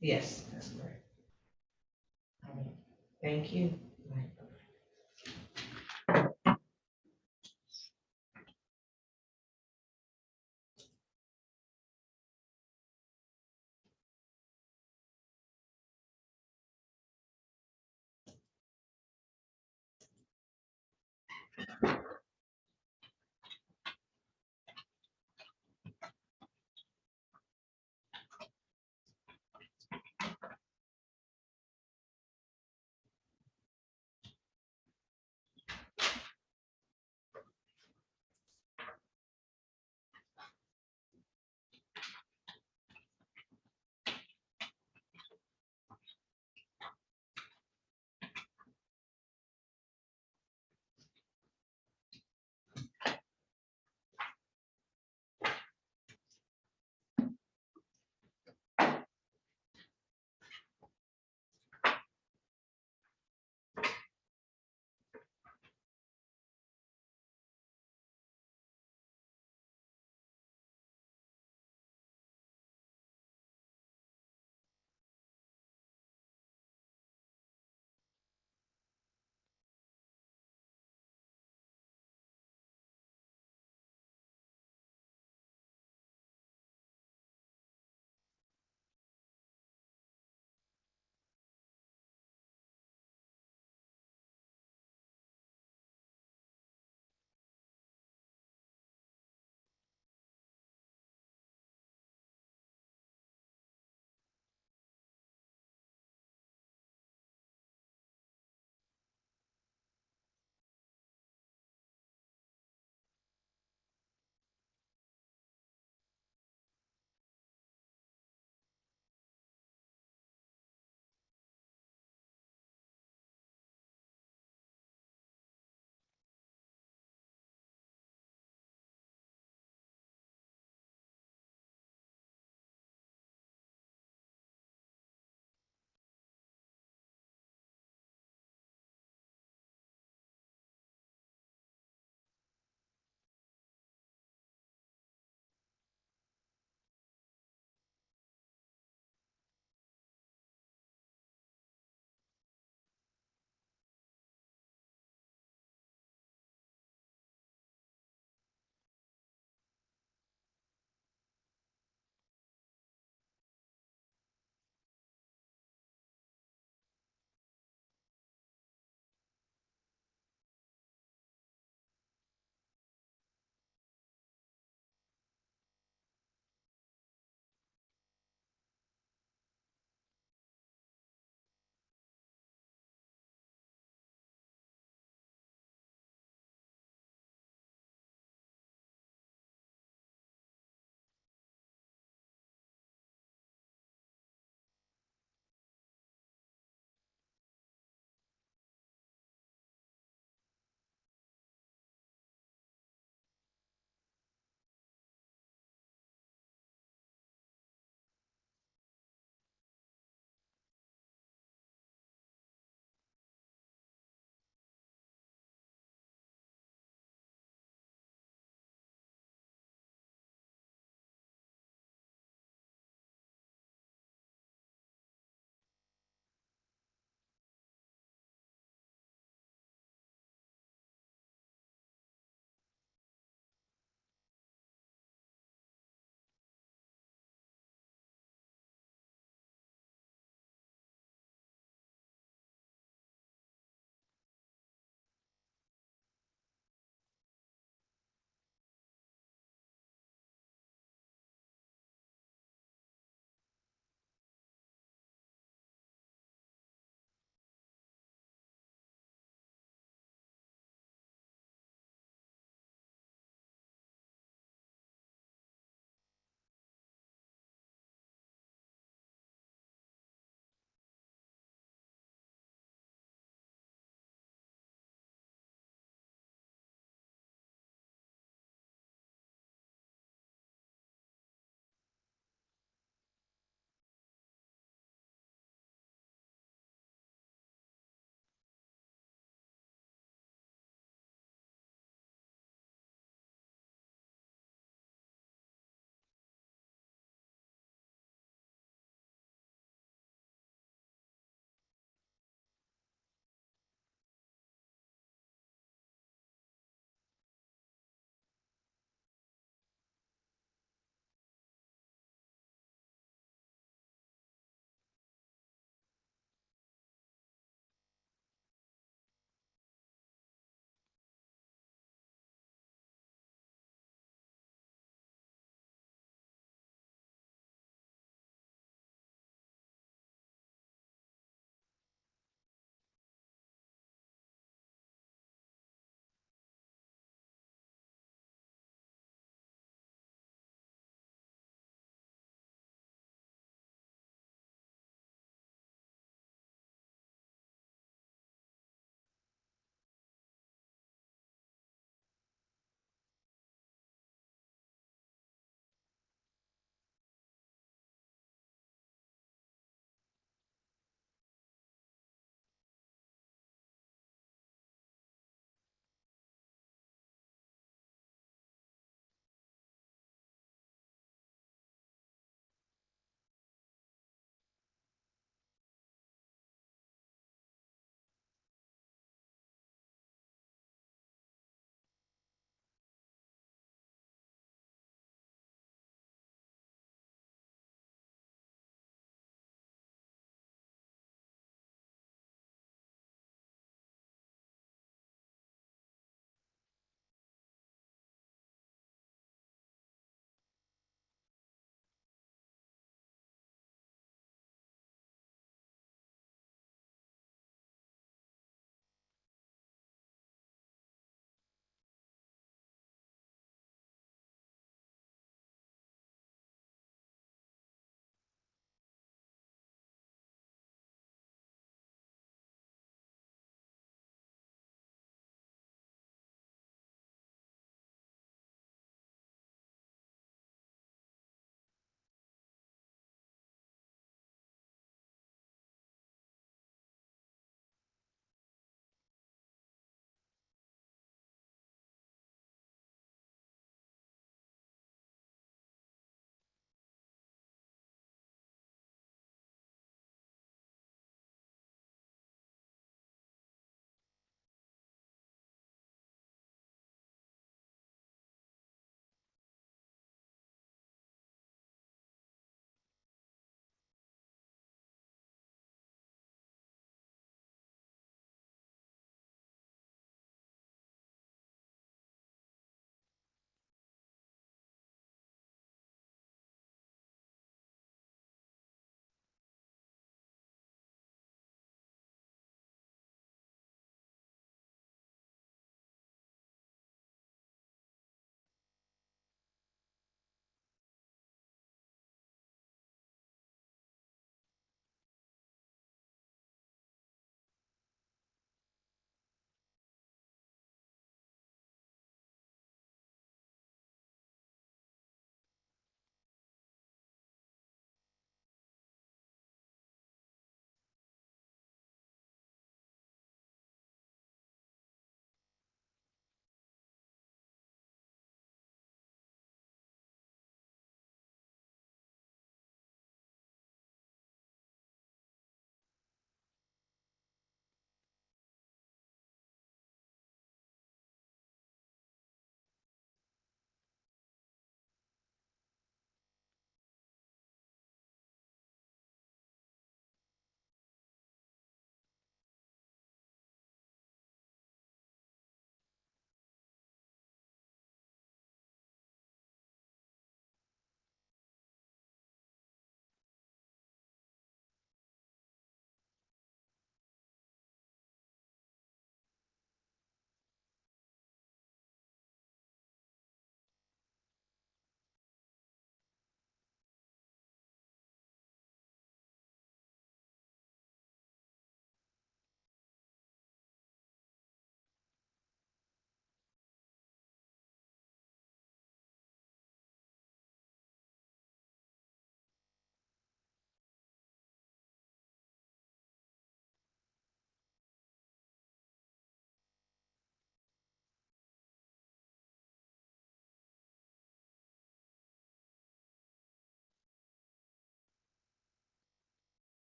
Yes, that's correct. All right. Thank you. Bye.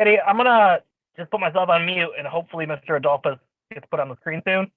Kitty, I'm gonna just put myself on mute and hopefully Mr. Adolphus gets put on the screen soon.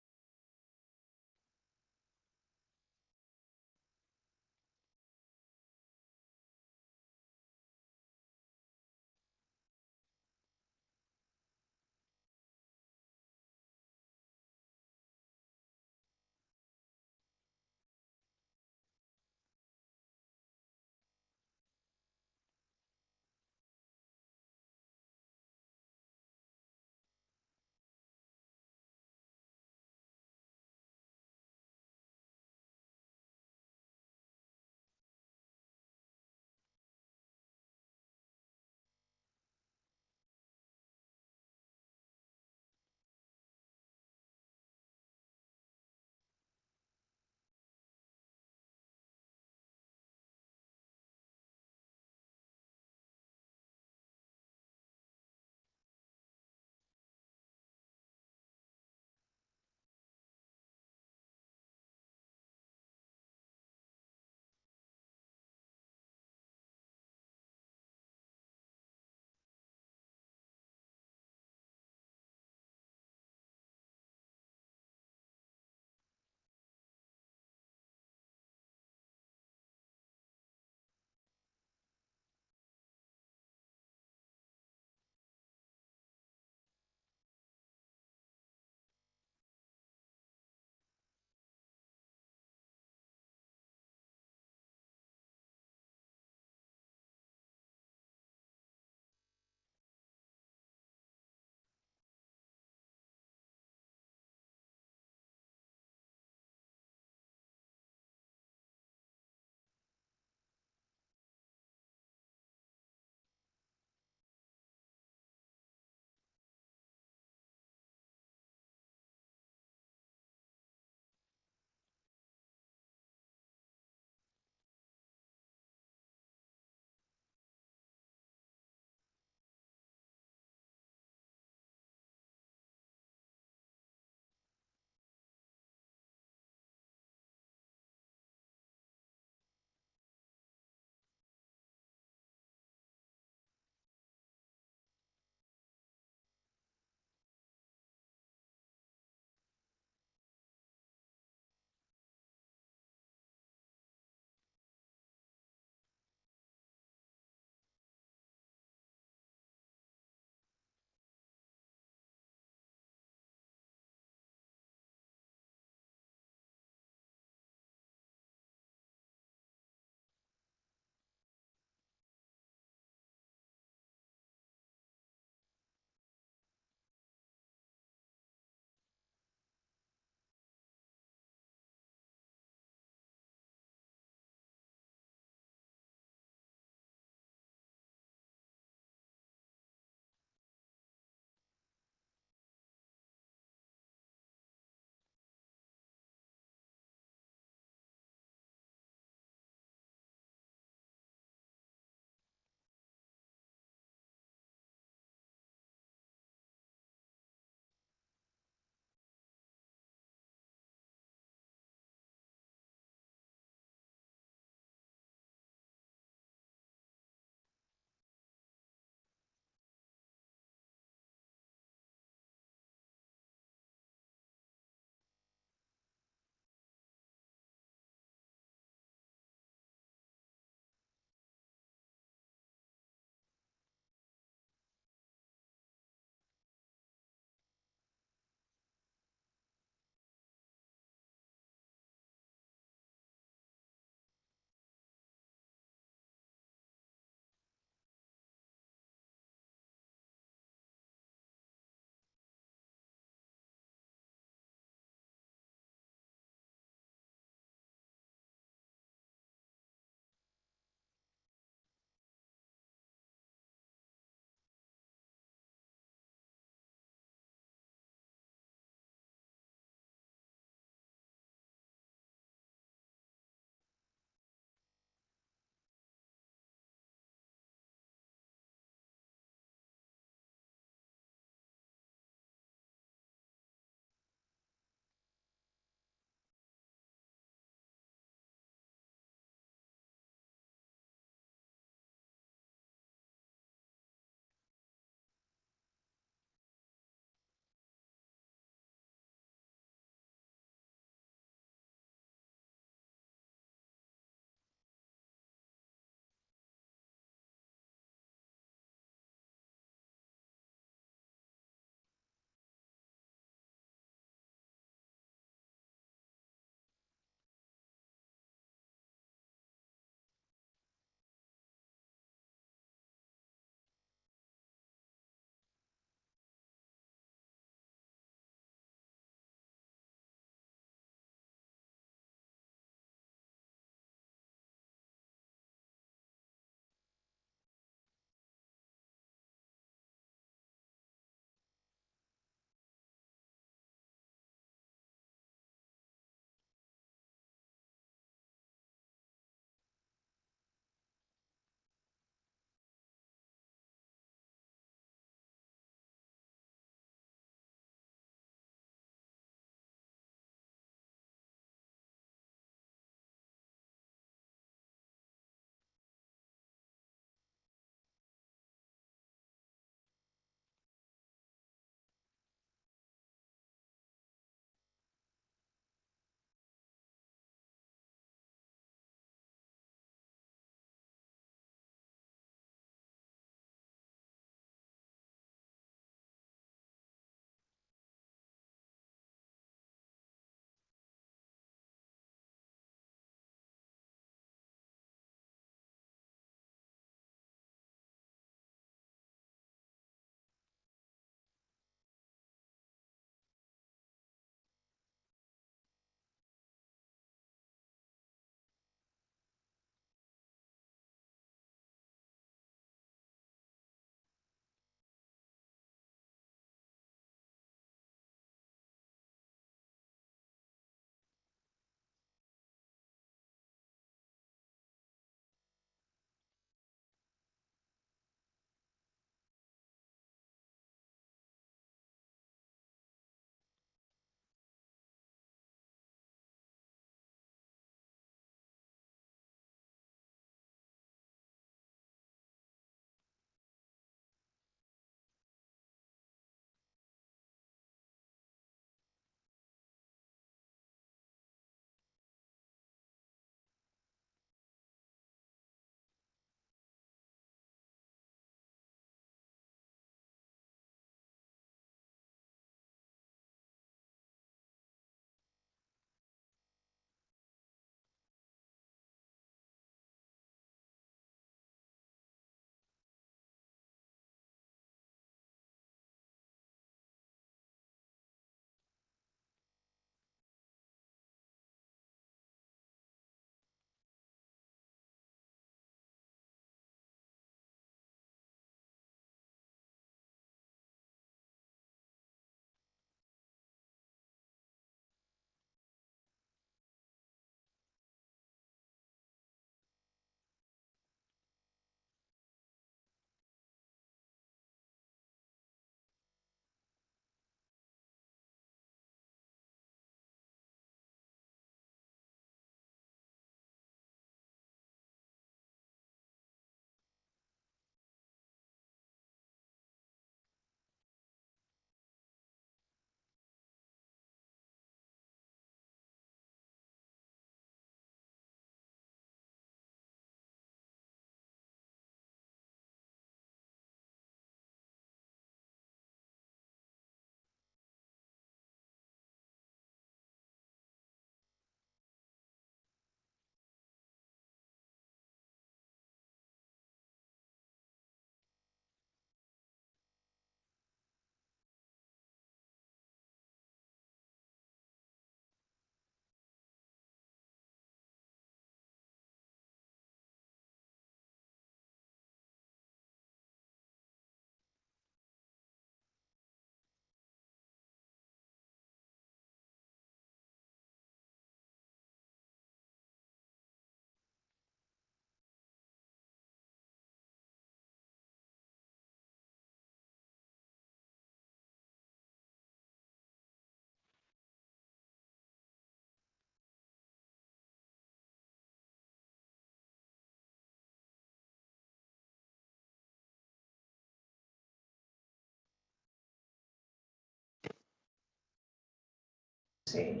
Wayne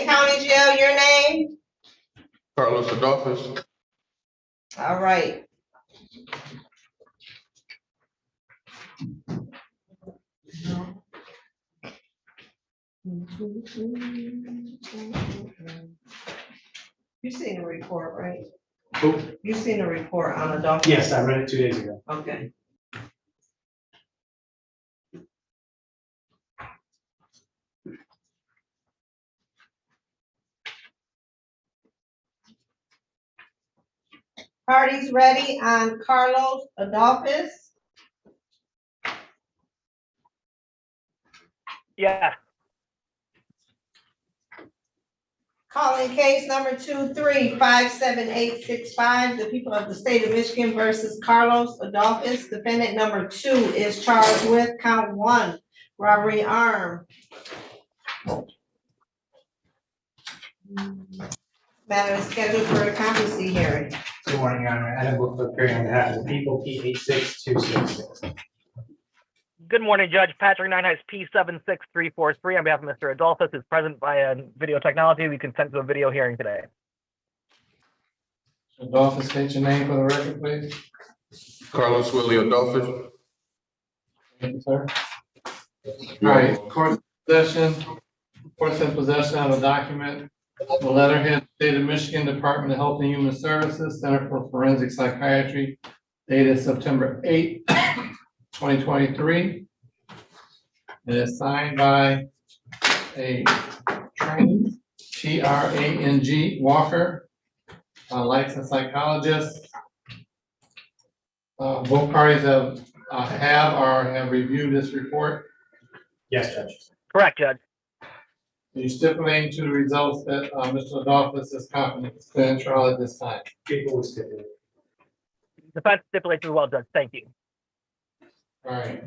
County Jail, your name? Carlos Adolphus. All right. You seen the report, right? Who? You seen the report on Adolphus? Yes, I read it 2 days ago. Okay. Parties ready on Carlos Adolphus? Yeah. Calling case number 23-57865, the people of the state of Michigan versus Carlos Adolphus. Defendant number 2 is charged with count 1, robbery armed. Matter is scheduled for a competency hearing. Good morning, Your Honor. Adam Book appearing on behalf of the people, P 86266. Good morning, Judge. Patrick Ninehouse, P76343, on behalf of Mr. Adolphus, is present via video technology. We consent to a video hearing today. Adolphus, state your name for the record, please. Carlos Willie Adolphus. Thank you, sir. All right, court in possession of a document, the letterhead, State of Michigan Department of Health and Human Services, Center for Forensic Psychiatry, dated September 8th, 2023. And it's signed by a trainee, T-R-A-N-G Walker, a licensed psychologist. Both parties have reviewed this report. Yes, Judge. Correct, Judge. Are you stipulating to the results that Mr. Adolphus is competent to stand trial at this time? People will stipulate. Defense stipulates as well, Judge. Thank you. All right.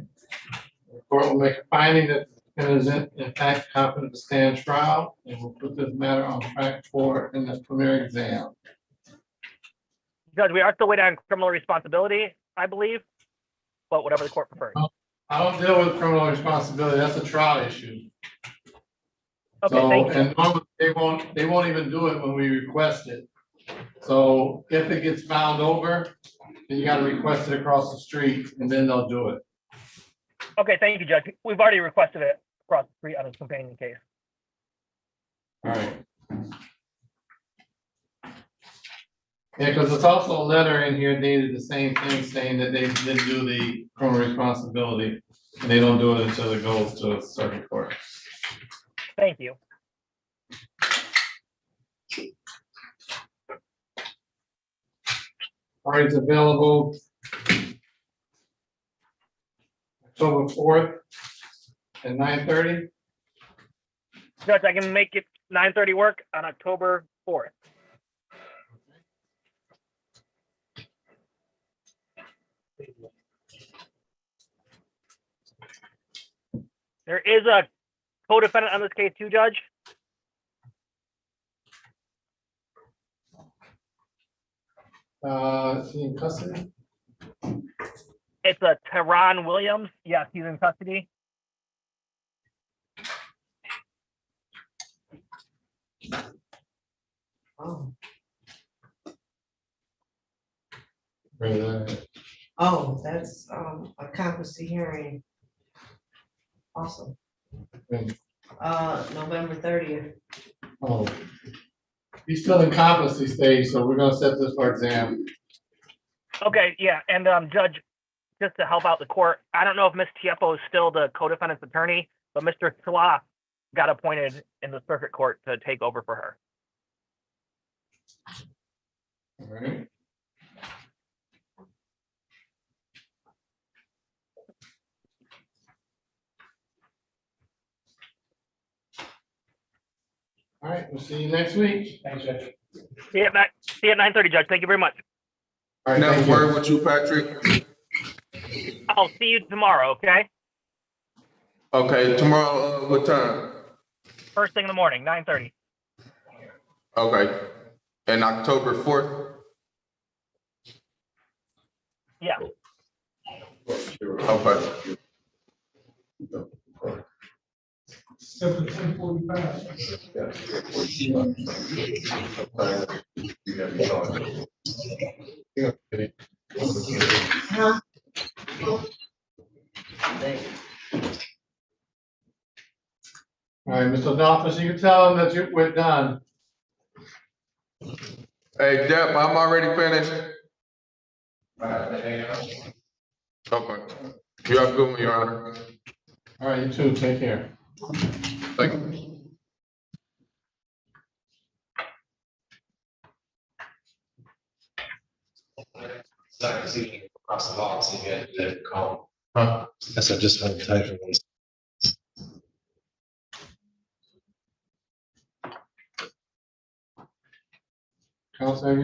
The court will make a finding that the defendant is in fact competent to stand trial, and will put this matter on track for in the preliminary exam. Judge, we are still waiting on criminal responsibility, I believe, but whatever the court prefers. I don't deal with criminal responsibility. That's a trial issue. Okay, So, thank you. and normally they won't even do it when we request it. So if it gets found over, then you gotta request it across the street, and then they'll do it. Okay, thank you, Judge. We've already requested it across the street on his companion case. All right. Yeah, because it's also a letter in here dated the same thing, saying that they didn't do the criminal responsibility, and they don't do it until it goes to a circuit court. Thank you. Parties available October 4th at 9:30. Judge, I can make it 9:30 work on October 4th. There is a co-defendant on this case too, Judge. Is he in custody? It's a Tyshawn Williams. Yes, he's in custody. Oh. Right. Oh, that's a competency hearing. Awesome. When? November 30th. Oh. He's still in competency stage, so we're gonna set this for exam. Okay, yeah, and Judge, just to help out the court, I don't know if Ms. Tieppo is still the co-defendant's attorney, but Mr. Sloth got appointed in the circuit court to take over for her. All right. All right, we'll see you next week. Thanks, Judge. See you at 9:30, Judge. Thank you very much. All right, Now, thank word you. with you, Patrick. I'll see you tomorrow, okay? Okay, tomorrow, what time? First thing in the morning, 9:30. Okay, and October 4th? Yeah. Okay. Huh? All right, Mr. Adolphus, you can tell them that we're done. Hey, Deb, I'm already finished. Okay. You have a good one, Your Honor. All right, you too, take care. Thank you. Across the hall, so you had to call. Huh? I said, just one type of one. Counsel, have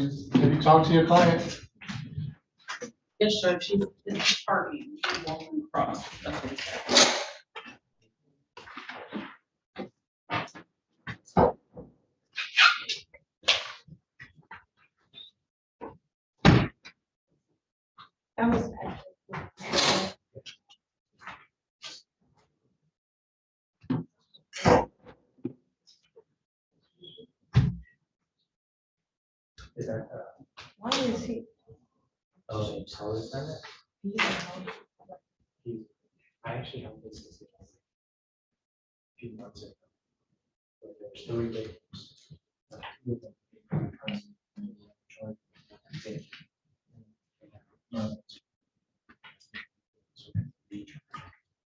you talked to your client? Yes, sir, she's parking, she's walking across. That's what it said. That was. Why is he? Oh, co-defendant? I actually have this as a few months ago. But there's 3 days.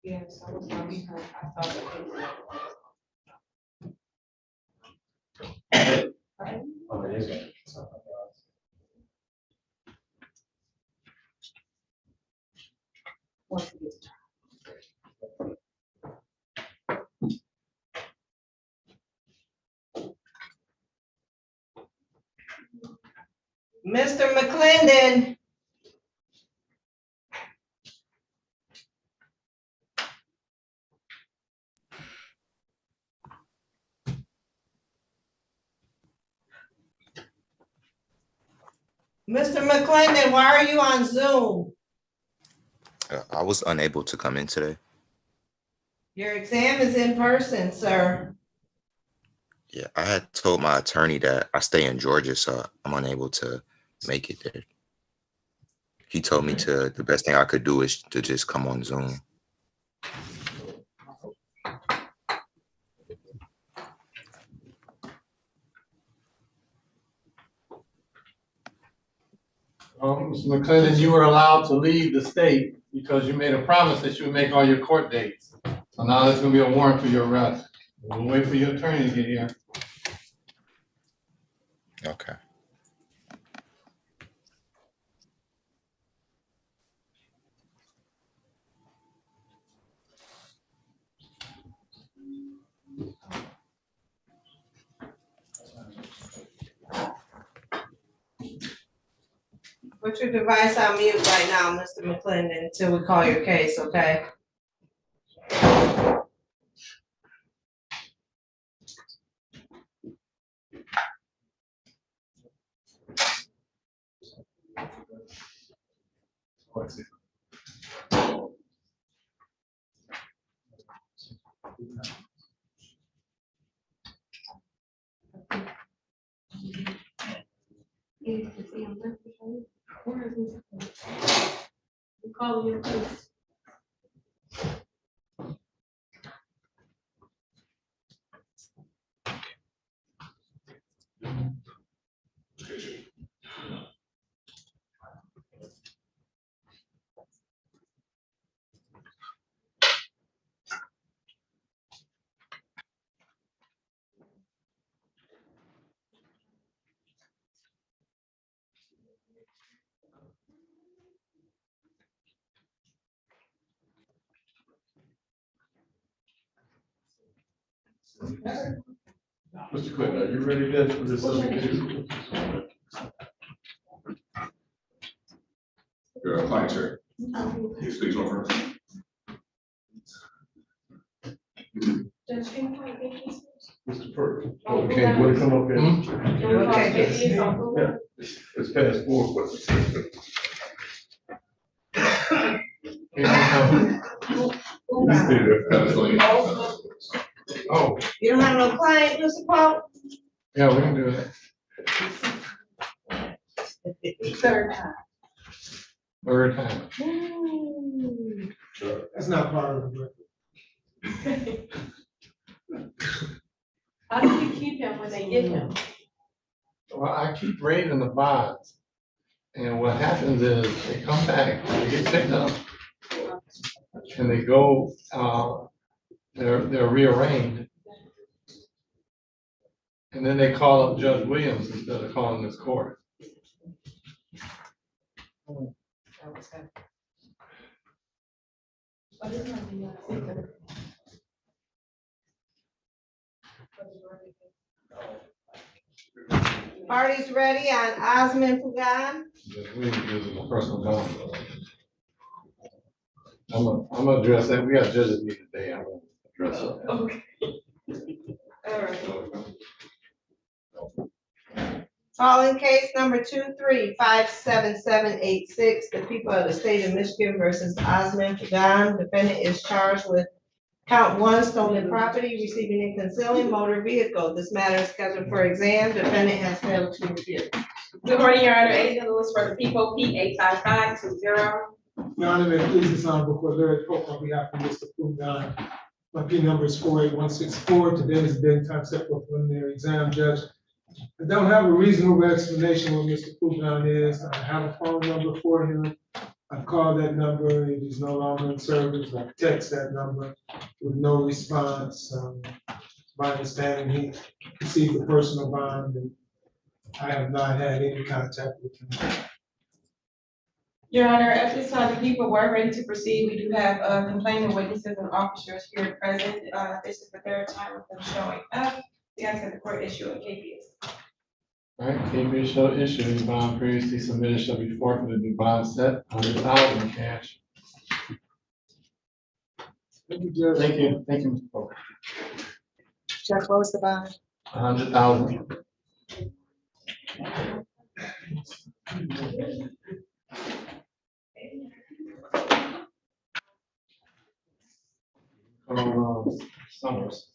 Yes, I was why we heard, I thought it was. Oh, it is good. So, Once it gets Mr. McClendon. Mr. McClendon, why are you on Zoom? I was unable to come in today. Your exam is in person, sir. Yeah, I had told my attorney that I stay in Georgia, so I'm unable to make it there. He told me the best thing I could do is to just come on Zoom. Mr. McClendon, you were allowed to leave the state because you made a promise that you would make all your court dates. So now there's gonna be a warrant for your arrest. We'll wait for your attorney to get here. Okay. Put your device on mute right now, Mr. McClendon, until we call your case, okay? Call you, please. Mr. Clinton, are you ready then for this other case? Your client's here. Please, please over. Mr. Perk. Okay, you wanna come up here? Okay. Yeah, it's past 4. Here they come. Oh, You don't have no client, Mr. Paul? yeah, we can do that. Third time. Third time. That's not part of the record. How do we keep him when they get him? Well, I keep raising the bonds. And what happens is they come back, they get picked up. And they go, they're rearranged. And then they call up Judge Williams instead of calling this court. Parties ready on Osman Pugan? Judge Williams gives them a personal bond. I'm gonna address that. We got judges meeting today. I'm gonna address it. Okay. All right. Calling case number 2357786, the people of the state of Michigan versus Osman Pugan. Defendant is charged with count 1, stolen property, receiving and concealing motor vehicle. This matter is scheduled for exam. Defendant has failed to appear. Good morning, Your Honor. Agent Lewis for the people, P85520. Your Honor, may it please this honorable court, Larry Pope on behalf of Mr. Pugan. My P number is 48164. Today is the day and time set for preliminary exam, Judge. I don't have a reasonable explanation what Mr. Pugan is. I have a phone number for him. I've called that number. It is no longer in service. I text that number with no response. My understanding, he received a personal bond, and I have not had any contact with him. Your Honor, at this time, the people were ready to proceed. We do have complaining witnesses and officers here present. This is the third time with them showing up. We ask that the court issue a KPS. All right, KP shall issue any bond previously submitted shall be forfeited, the bond set, 100,000 in cash. Thank you, Judge. Thank you, Mr. Pope. Judge, what was the bond? 100,000. Summers.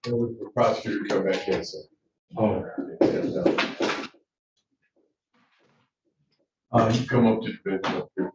The prosecutor come back in, so. Oh. You come up to the bench up here.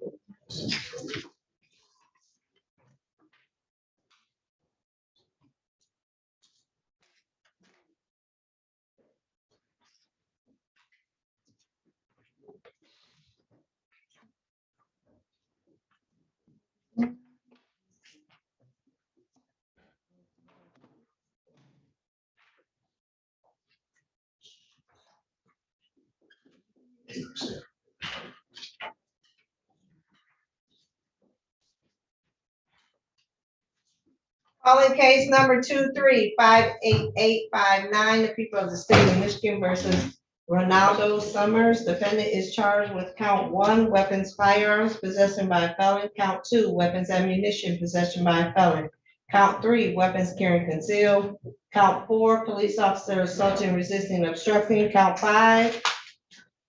Calling case number 2358859, the people of the state of Michigan versus Ronaldo Summers. Defendant is charged with count 1, weapons, firearms, possession by a felon. Count 2, weapons, ammunition, possession by a felon. Count 3, weapons carrying concealed. Count 4, police officer assaulting, resisting, obstructing. Count 5,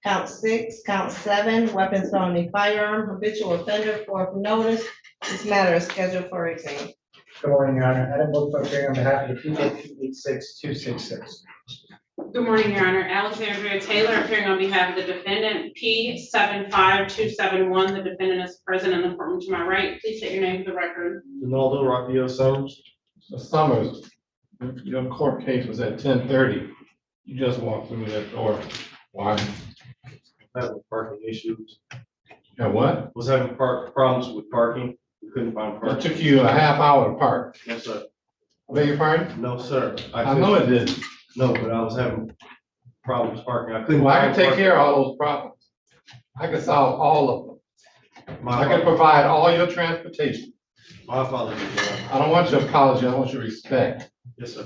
count 6, count 7, weapons, felony, firearm, habitual offender, for notice. This matter is scheduled for exam. Good morning, Your Honor. Adam Wilcox here on behalf of the people, P86266. Good morning, Your Honor. Alexandria Taylor appearing on behalf of the defendant, P75271. The defendant is present in the courtroom to my right. Please state your name for the record. Ronaldo Raphael Summers. So Summers, your court case was at 10:30. You just walked through that door. Why? Having parking issues. Yeah, what? Was having problems with parking. We couldn't find It parking. took you a half hour to park. Yes, sir. I beg your pardon? No, sir. I know it didn't. No, but I was having problems parking. I couldn't. Well, I can find take parking. care of all those problems. I can solve all of them. My I can apologies. provide all your transportation. My apologies, Your Honor. I don't want your apology, I want your respect. Yes, sir.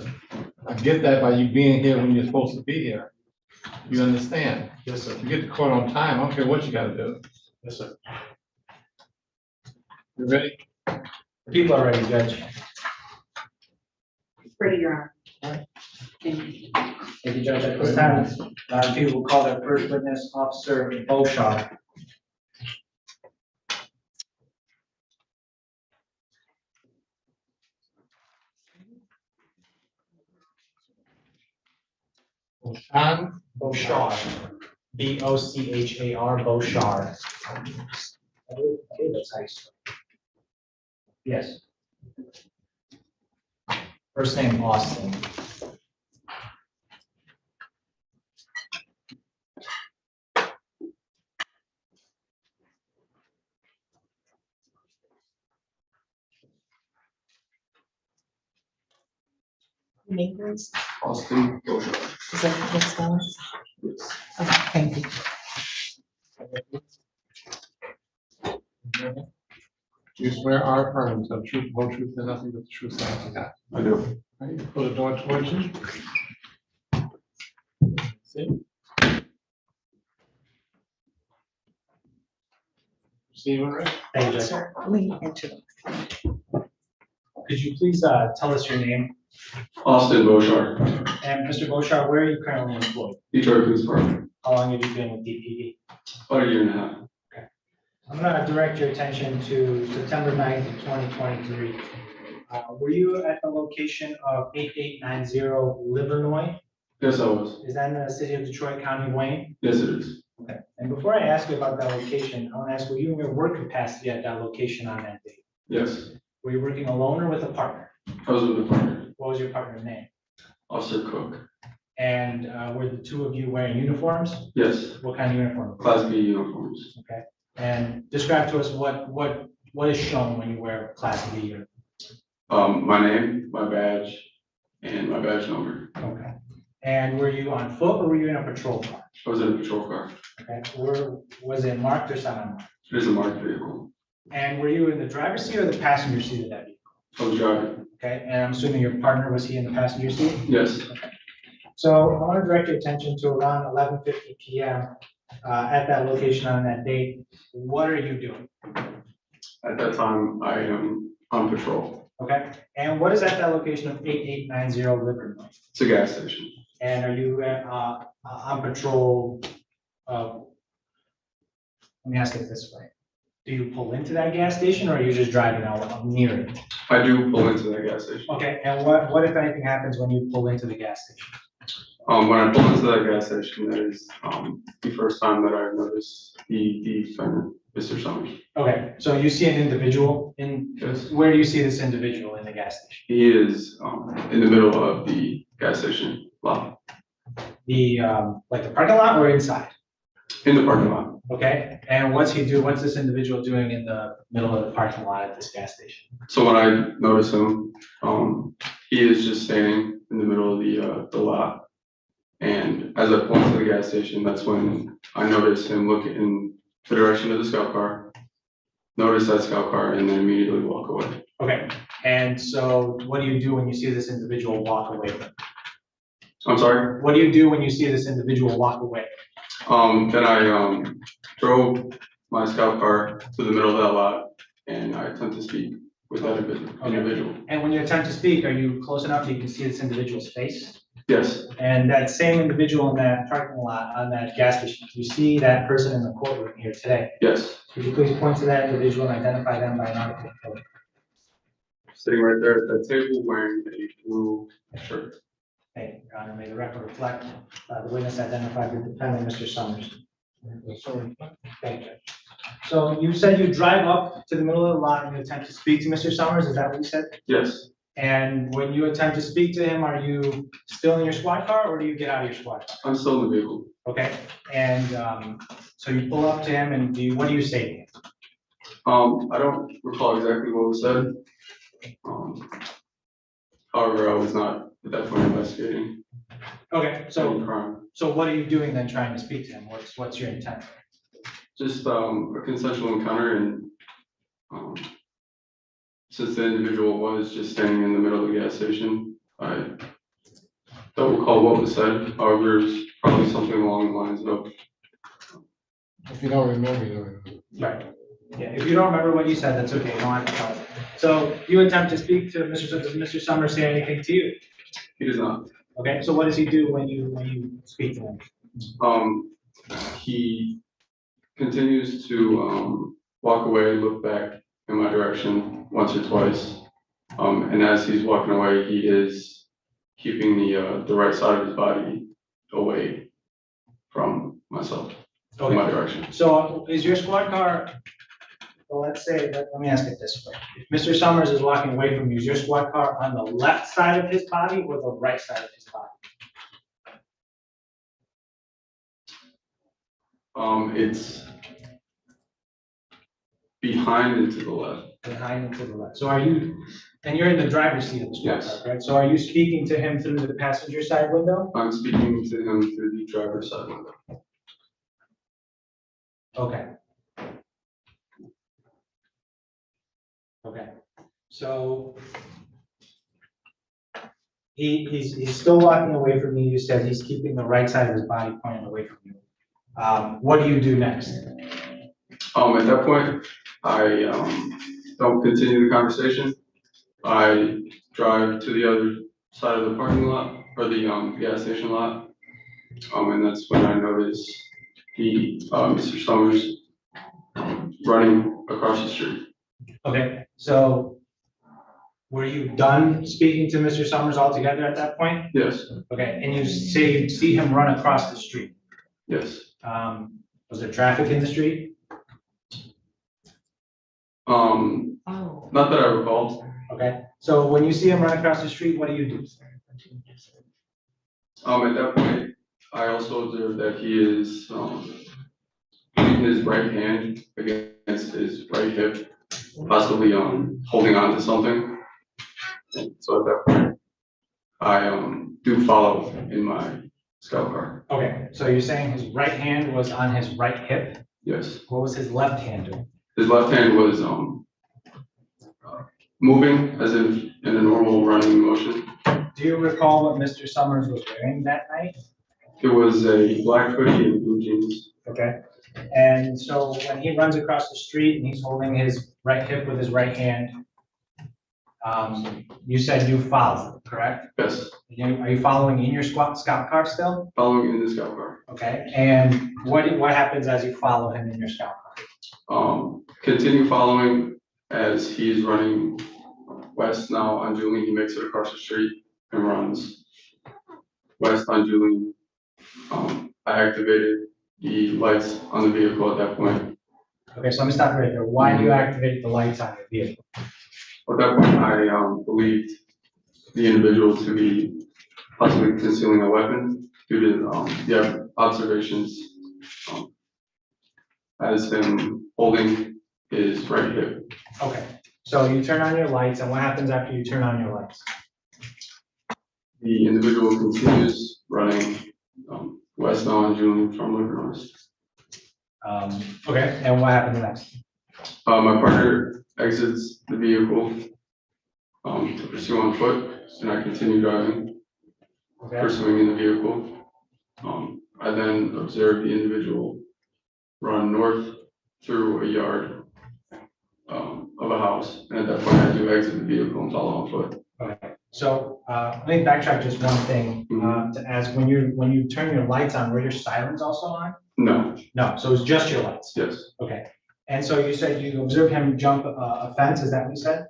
I get that by you being here when you're supposed to be here. You understand? Yes, sir. You get to court on time, I don't care what you gotta do. Yes, sir. You ready? The people are ready, Judge. Ready, Your Honor. Thank you, Judge. At this time, people will call their first witness, Officer Beauchamp. Bochar. Bochar, Bochar. I believe that's how you spell it. Yes. First name Austin. Neighbors. Austin Boshar. Is that what it's spelled? Okay, thank you. Do you swear or affirm to tell the truth, whole truth, and nothing but the truth, so help you God? I do. Right, pull the door towards you. Sit. Stephen, right? Thank you, Judge. Sir, we enter. Could you please tell us your name? Austin Boshar, And Mr. Bochar, where are you currently employed? Detroit Police Department, How long have you been with DPD? about a year and a half. I'm gonna direct your attention to September 9th, 2023. Were you at the location of 8890 Livernois? Yes, I was. Is that in the city of Detroit, County of Wayne? Yes, it is. Okay. And before I ask you about that location, I want to ask, were you in your work capacity at that location on that date? Yes, Were you working alone or with a partner? I was with a partner, What was your partner's name? Officer Cook. And were the two of you wearing uniforms? Yes, What kind of uniform? Class B uniforms. Okay. And describe to us what is shown when you wear Class B uniform. My name, my badge, and my badge number. Okay. And were you on foot or were you in a patrol car? I was in a patrol car. Okay. Was it marked or semi-marked? It is a marked vehicle. And were you in the driver's seat or the passenger seat of that vehicle? I was driving. Okay. And I'm assuming your partner, was he in the passenger seat? Yes, So I want to direct your attention to around 11:50 p.m. At that location on that date. What are you doing? at that time, I am on patrol. Okay. And what is at that location of 8890 Livernois? It's a gas station. And are you on patrol? Let me ask it this way. Do you pull into that gas station or are you just driving out near it? I do pull into that gas station. Okay, and what if anything happens when you pull into the gas station? When I pull into that gas station, that is, the first time that I've noticed the defendant, Mr. Summers. Okay, so you see an individual Yes. where do you see this individual in the gas station? He is, in the middle of the gas station lot, The, like the parking lot or inside? in the parking lot. Okay, and what's this individual doing in the middle of the parking lot at this gas station? So when I notice him, he is just standing in the middle of the lot. And as I pull into the gas station, that's when I notice him look in the direction of the scout car, notice that scout car, and then immediately walk away. Okay, and so what do you do when you see this individual walk away? I'm sorry? What do you do when you see this individual walk away? Then I drove my scout car to the middle of that lot, and I attempt to speak with that individual. And when you attempt to speak, are you close enough that you can see this individual's face? Yes, And that same individual in that parking lot, on that gas station, do you see that person in the courtroom here today? yes, Could you please point to that individual and identify them by name? sitting right there at that table wearing a blue shirt. Thank you, Your Honor. May the record reflect, the witness identified the defendant, Mr. Summers. Thank you. So you said you drive up to the middle of the lot and you attempt to speak to Mr. Summers, is that what you said? Yes, And when you attempt to speak to him, are you still in your squad car or do you get out of your squad car? I'm still in the vehicle. Okay, and so you pull up to him and what do you say to him? I don't recall exactly what was said. However, I was not at that point investigating Okay, any so crime. what are you doing then trying to speak to him? What's your intent? Just a consensual encounter, and since the individual was just standing in the middle of the gas station, I don't recall what was said. However, there's probably something along the lines of, If you don't remember, you don't remember. Right. Yeah, if you don't remember what you said, that's okay, you don't have to tell us. So you attempt to speak to Mr. Summers, does Mr. Summers say anything to you? he does not. Okay, so what does he do when you speak to him? He continues to walk away, look back in my direction once or twice. And as he's walking away, he is keeping the right side of his body away from myself, in Okay. my direction. So is your squad car, well, let's say, let me ask it this way. If Mr. Summers is walking away from you, is your squad car on the left side of his body or the right side of his body? It's behind and to the left. Behind and to the left. So are you, and you're in the driver's seat of the squad car, right? So are you speaking to him through the passenger side window? I'm speaking to him through the driver's side window. Okay. Okay, so he's still walking away from you. You said he's keeping the right side of his body pointed away from you. What do you do next? At that point, I don't continue the conversation. I drive to the other side of the parking lot or the gas station lot. And that's when I notice Mr. Summers running across the street. Okay, so were you done speaking to Mr. Summers altogether at that point? Yes. Okay, and you say you see him run across the street? Yes. Was there traffic in the street? Not that I recall. Okay, so when you see him run across the street, what do you do? At that point, I also observed that he is putting his right hand against his right hip, possibly holding on to something. And so at that point, I do follow in my scout car. Okay, so you're saying his right hand was on his right hip? Yes. What was his left hand doing? His left hand was moving as if in a normal running motion. Do you recall what Mr. Summers was wearing that night? It was a black hoodie and blue jeans. Okay, and so when he runs across the street and he's holding his right hip with his right hand, you said you followed, correct? Yes. Are you following in your scout car still? Following in the scout car. Okay, and what happens as you follow him in your scout car? Continue following as he's running west now on Julian. He makes it across the street and runs west on Julian. I activated the lights on the vehicle at that point. Okay, so let me stop right there. Why do you activate the lights on your vehicle? At that point, I believed the individual to be possibly concealing a weapon due to the observations as him holding his right hip. Okay, so you turn on your lights, and what happens after you turn on your lights? The individual continues running west now on Julian from Livernois. Okay, and what happens next? My partner exits the vehicle to pursue on foot, and I continue driving, pursuing in the vehicle. I then observe the individual run north through a yard of a house, and at that point I do exit the vehicle and follow on foot. Okay, so let me backtrack just one thing to ask. When you turn your lights on, were your sirens also on? No. No, so it's just your lights? Yes. Okay, and so you said you observed him jump a fence, is that what you said?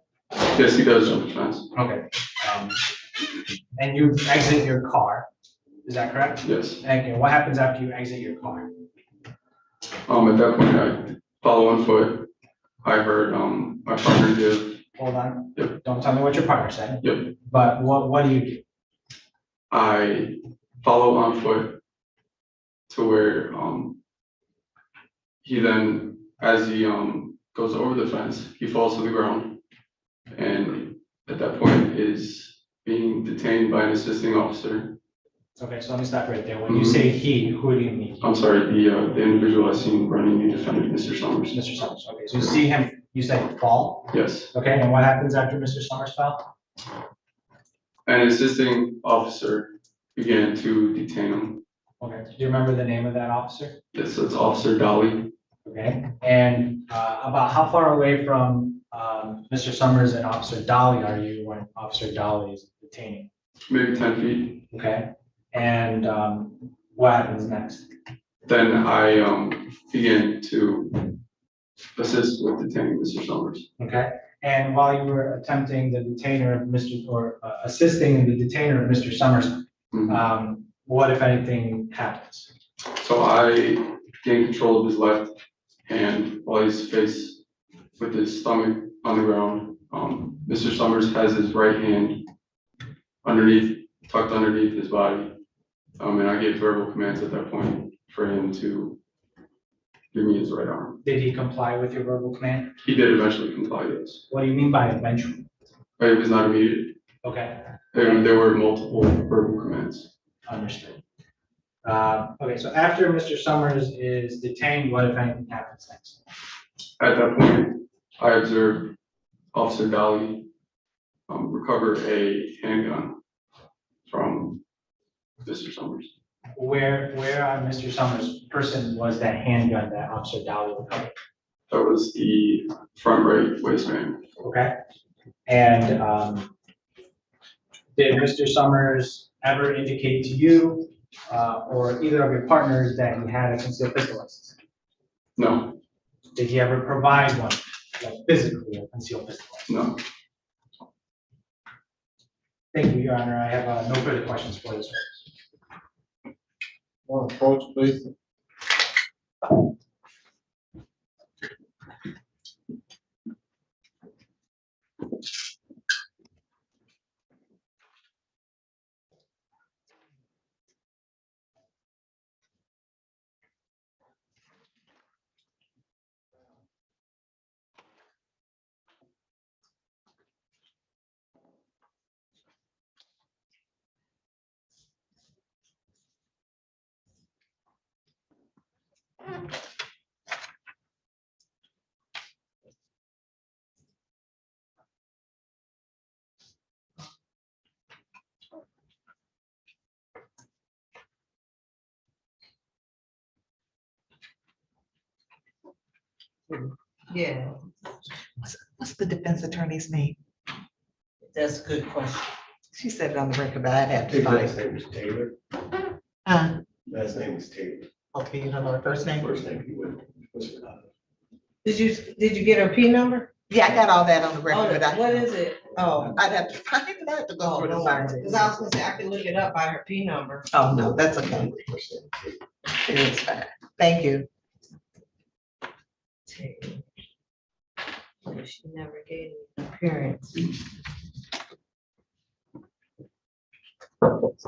Yes, he does jump the fence. Okay, and you exit your car, is that correct? Yes. And what happens after you exit your car? At that point I follow on foot. I heard my partner give. Hold on. Yep. Don't tell me what your partner said. Yep. But what do you do? I follow on foot to where he then, as he goes over the fence, he falls to the ground, and at that point is being detained by an assisting officer. Okay, so let me stop right there. When you say he, who do you mean? I'm sorry, the individual I seen running the defendant, Mr. Summers. Mr. Summers, okay, so you see him, you said fall? Yes. Okay, and what happens after Mr. Summers fell? An assisting officer began to detain him. Okay, do you remember the name of that officer? Yes, it's Officer Dolly. Okay, and about how far away from Mr. Summers and Officer Dolly are you when Officer Dolly is detaining? Maybe 10 feet. Okay, and what happens next? Then I began to assist with detaining Mr. Summers. Okay, and while you were attempting the detainer of Mr. or assisting in the detainer of Mr. Summers, what, if anything, happens? So I gained control of his left hand while he's faced with his stomach on the ground. Mr. Summers has his right hand tucked underneath his body. And I gave verbal commands at that point for him to give me his right arm. Did he comply with your verbal command? He did eventually comply, yes. What do you mean by eventually? It was not immediate. Okay, There were multiple verbal commands. understood. Okay, so after Mr. Summers is detained, what, if anything, happens next? At that point, I observed Officer Dolly recover a handgun from Mr. Summers. Where on Mr. Summers' person was that handgun that Officer Dowell recovered? That was the front right waistband. Okay. And did Mr. Summers ever indicate to you or either of your partners that he had a concealed pistol license? No. Did he ever provide one, like physically a concealed pistol license? No. Thank you, Your Honor. I have no further questions for this witness. One approach, please. Yeah, What's the defense attorney's name? that's a good question. She said it on the record, but I'd have to find. Last name is Taylor. Last name is Taylor. Okay, you don't know her first name? First name, he went. Did you get her P number? Yeah, I got all that on the Oh, record, but what is it? oh, I'd have to find it, I have to go Oh, through the no files. worries. Cause I was gonna say, I can look it up by her P number. Oh, no, that's okay. It is fine. Thank you. She never gave me an appearance. Oops.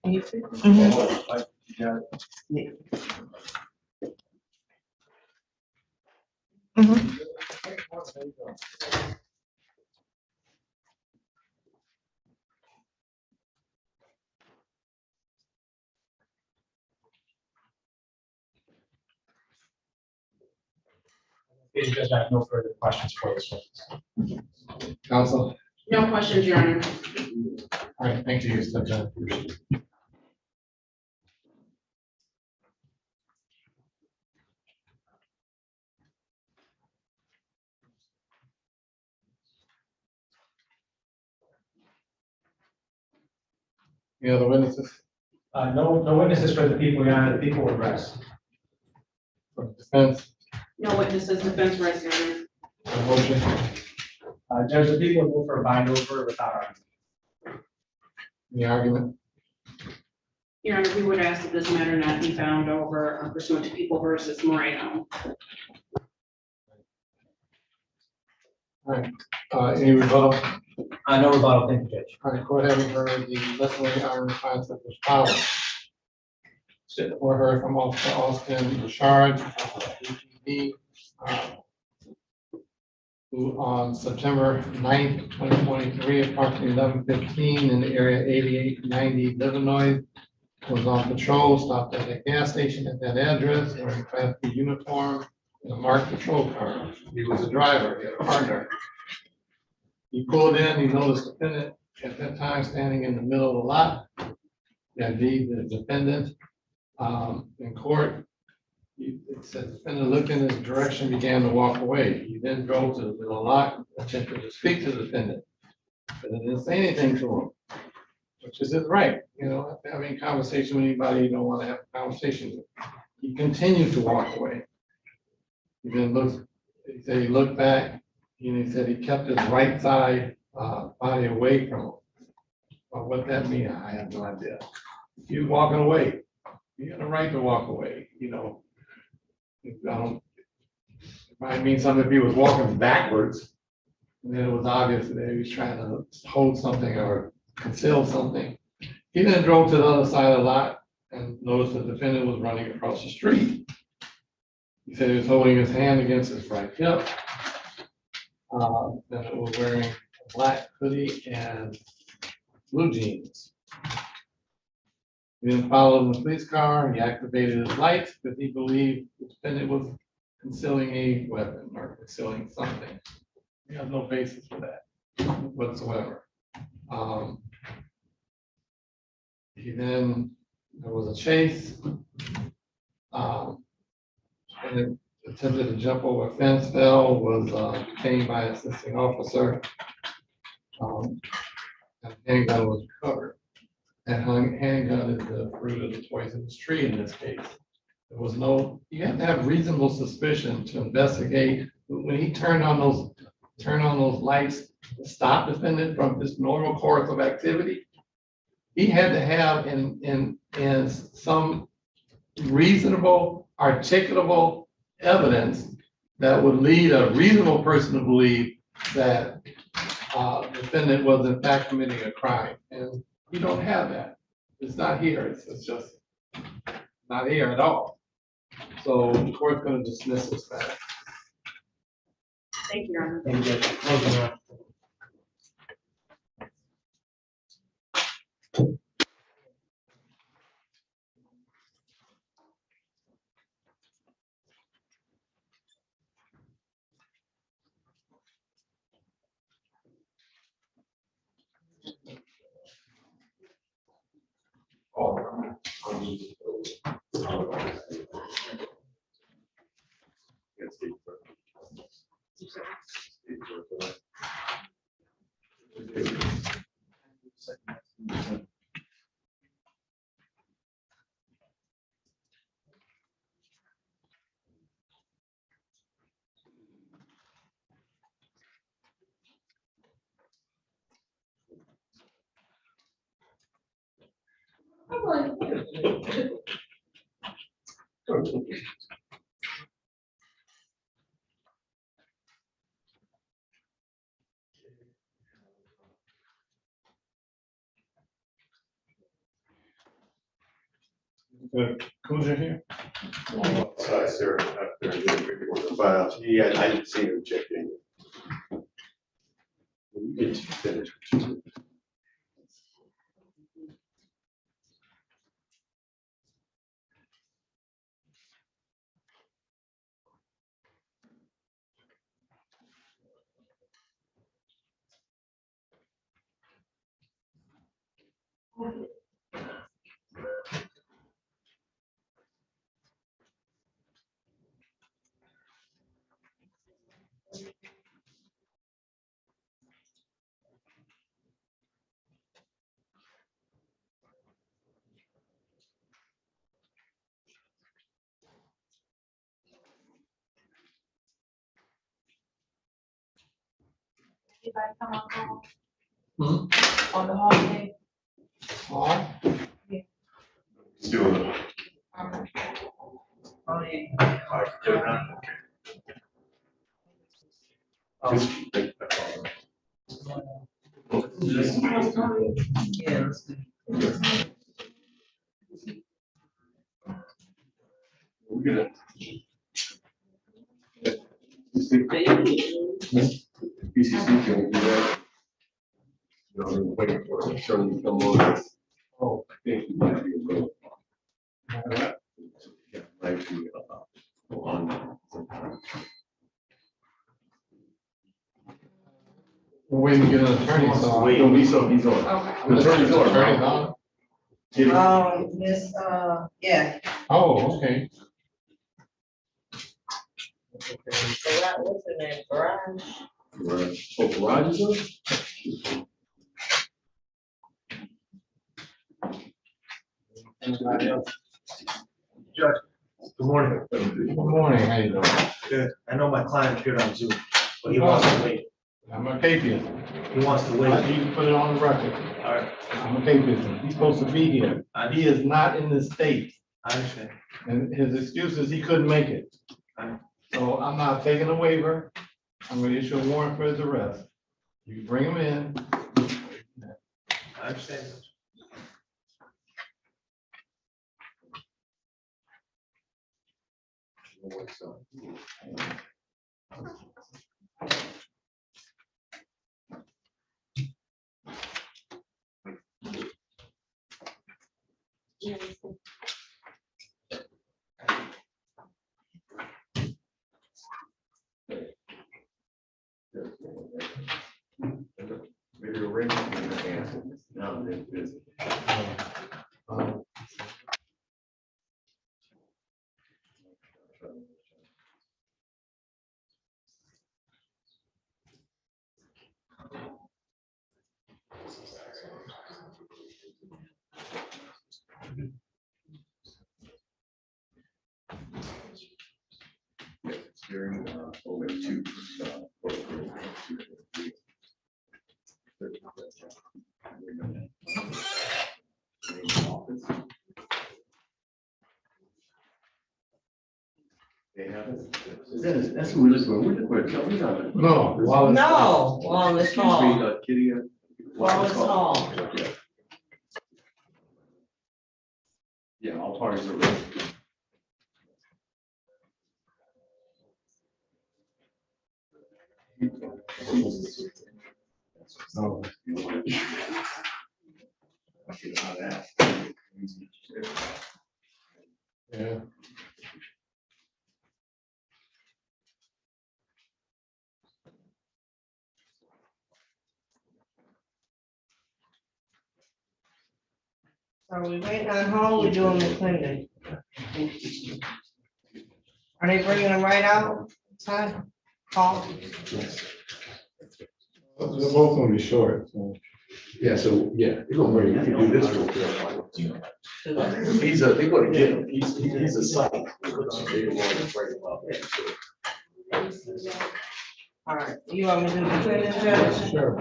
Can you see? Is just have no further questions for this witness. Counsel? No questions, Your Honor. All right, thank you, Mr. Judge. Any other witnesses? No witnesses for the people, Your Honor. The people will rest. For the defense, No witnesses, defense rest, Your Honor. a motion, Judge, the people will move for a bind over without argument. any argument? Your Honor, we would ask that this matter not be bound over pursuant to People versus Moreno. All right, any rebuttal? No rebuttal, thank you, Judge. All right, court having heard the testimony on the concept of power. Or heard from Officer Austin Bouchard, ATV, who on September 9th, 2023, approximately 11:15 in the area 8890 Illinois, was on patrol, stopped at a gas station at that address, wearing Class B uniform, in a marked patrol car. He was a driver, he had a partner. He pulled in, he noticed the defendant at that time standing in the middle of the lot. That the defendant in court, it said the defendant looked in his direction, began to walk away. He then drove to the middle of the lot, attempted to speak to the defendant, but he didn't say anything to him, which is his right. You know, having a conversation with anybody you don't want to have a conversation with. He continued to walk away. He then looked, he said he looked back, and he said he kept his right side body away from him. But what that means, I have no idea. He's walking away. You got a right to walk away, you know. It might mean something if he was walking backwards. And then it was obvious that he was trying to hold something or conceal something. He then drove to the other side of the lot and noticed the defendant was running across the street. He said he was holding his hand against his right hip. Then it was wearing a black hoodie and blue jeans. He then followed the police car. He activated his lights because he believed the defendant was concealing a weapon or concealing something. He has no basis for that whatsoever. There was a chase. And attempted to jump over a fence, fell, was detained by an assisting officer. And handgun was recovered. And handgun is the fruit of the poisonous tree in this case. There was no, you have to have reasonable suspicion to investigate. When he turned on those lights to stop the defendant from his normal course of activity, he had to have in some reasonable, articulable evidence that would lead a reasonable person to believe that the defendant was in fact committing a crime. And you don't have that. It's not here. It's just not here at all. So the court's going to dismiss this matter. Thank you, Your Honor. Thank you. Coulter here? Sorry, sir, after the files, yeah, I didn't see him check in. You get to finish. Anybody come on call? On the holiday? Hall? Still. Oh, yeah. Yeah. We're gonna. PCC, can we do that? No, I'm waiting for it, so you come over. Oh, I think you might be a little. Yeah, might be, go on sometime. We're waiting to get an attorney, so. Wait, no, he's on. The attorney's on. Miss, yeah. Oh, okay. What's the name, Brian? Right. Oh, garage is on? Anybody else? Judge, good morning. Good morning, how you doing? Good. I know my client appeared on Zoom, but he wants to wait. I'm a capian. He wants to I wait. need to put it on the record. All right, I'm a capian. He's supposed to be here. He is not in this state. I understand. And his excuse is he couldn't make it. So I'm not taking a waiver. I'm gonna issue a warrant for his arrest. You can bring him in. I understand. Maybe a ring in the hand. No, they're busy. Hearing over two. They have it. That's who we're looking for. We're not. No, Wallace. No, Wallace Excuse Hall. me, Kitty. Wallace Hall. Yeah. Yeah, all parties are ready. No. Yeah. Are we waiting on Hall? We doing McClendon? Are they bringing them right out? Time? Hall? They're both gonna be short, so. Yeah, so, yeah, you're gonna bring, you can do this real quick. They're gonna get him, he's a site. They want to bring him up. All right, you want me to do McClendon, Judge? Sure.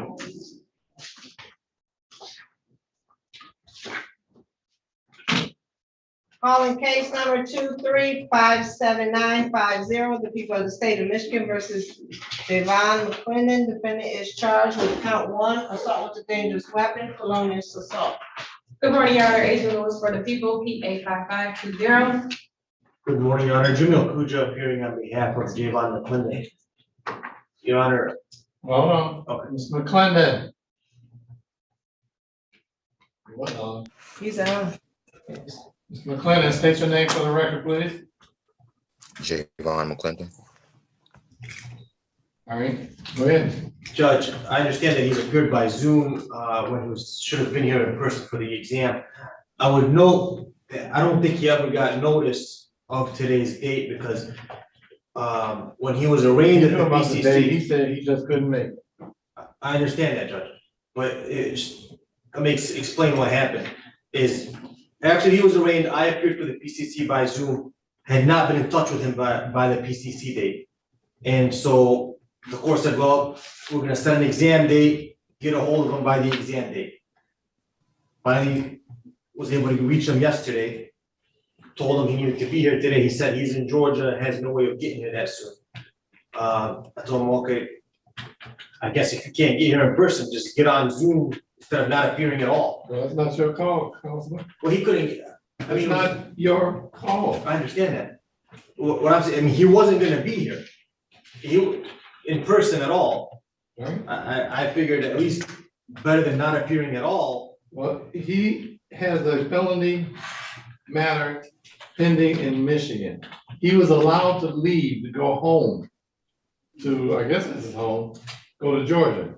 Calling case number 2357950, the people of the state of Michigan versus Devon McClendon. Defendant is charged with count 1, assault with a dangerous weapon, felonious assault. Good morning, Your Honor. Agent Lewis for the people, PA 5520. Good morning, Your Honor. Jimmy Okuja appearing on behalf of Javon McClendon. Your Honor. Hold on. Okay. Ms. McClendon. What on? He's on. Ms. McClendon, state your name for the record, please. Javon McClendon. All right, go ahead. Judge, I understand that he's appeared by Zoom when he should have been here in person for the exam. I would note that I don't think he ever got notice of today's date because when he was arraigned at the PCC. He said he just couldn't make it. I understand that, Judge, but let me explain what happened. Is actually he was arraigned, I appeared for the PCC by Zoom, had not been in touch with him by the PCC date. And so the court said, well, we're gonna set an exam date, get a hold of him by the exam date. Finally, was able to reach him yesterday, told him he needed to be here today. He said he's in Georgia, has no way of getting here that soon. I told him, okay, I guess if you can't get here in person, just get on Zoom instead of not appearing at all. Well, that's not your call, Councilman. Well, he couldn't, I mean. It's not your call. I understand that. What I'm saying, I mean, he wasn't gonna be here. He, in person at all. Right. I figured at least better than not appearing at all. Well, he has a felony matter pending in Michigan. He was allowed to leave to go home to, I guess this is home, go to Georgia.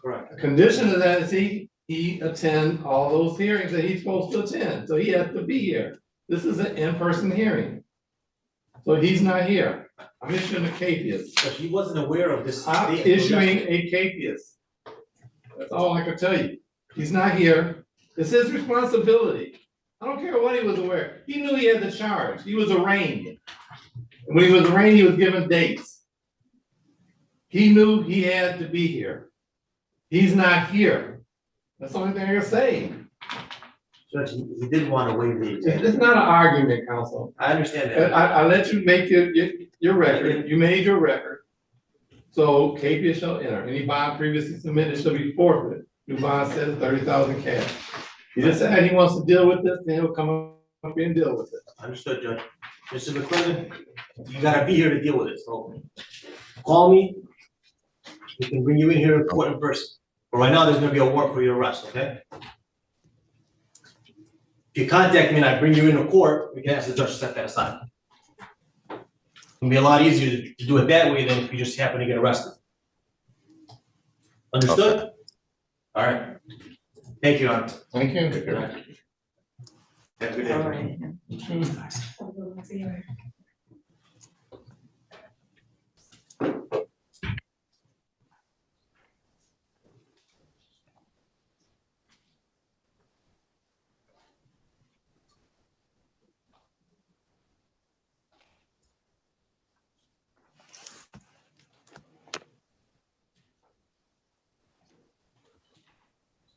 Correct. The condition of that is he attend all those hearings that he's supposed to attend, so he has to be here. This is an in-person hearing. So he's not here. I'm issuing a capias. But he wasn't aware of this. I'm issuing a capias. That's all I can tell you. He's not here. It's his responsibility. I don't care what he was aware. He knew he had the charge. He was arraigned. And when he was arraigned, he was given dates. He knew he had to be here. He's not here. That's the only thing I can say. Judge, he did want to waive the. It's not an argument, counsel. I understand that. I let you make your record. You made your record. So KP shall enter. Any bond previously submitted shall be forfeited. New bond says 30,000 cash. He just said he wants to deal with this, then he'll come up here and deal with it. Understood, Judge. Mr. McClendon, you gotta be here to deal with it, so call me. We can bring you in here in court in person. But right now, there's gonna be a warrant for your arrest, okay? If you contact me and I bring you into court, we can ask the judge to set that aside. It'll be a lot easier to do it that way than if you just happen to get arrested. Understood? Okay. All right. Thank you, Your Honor. Thank you. Good night. Have a good day.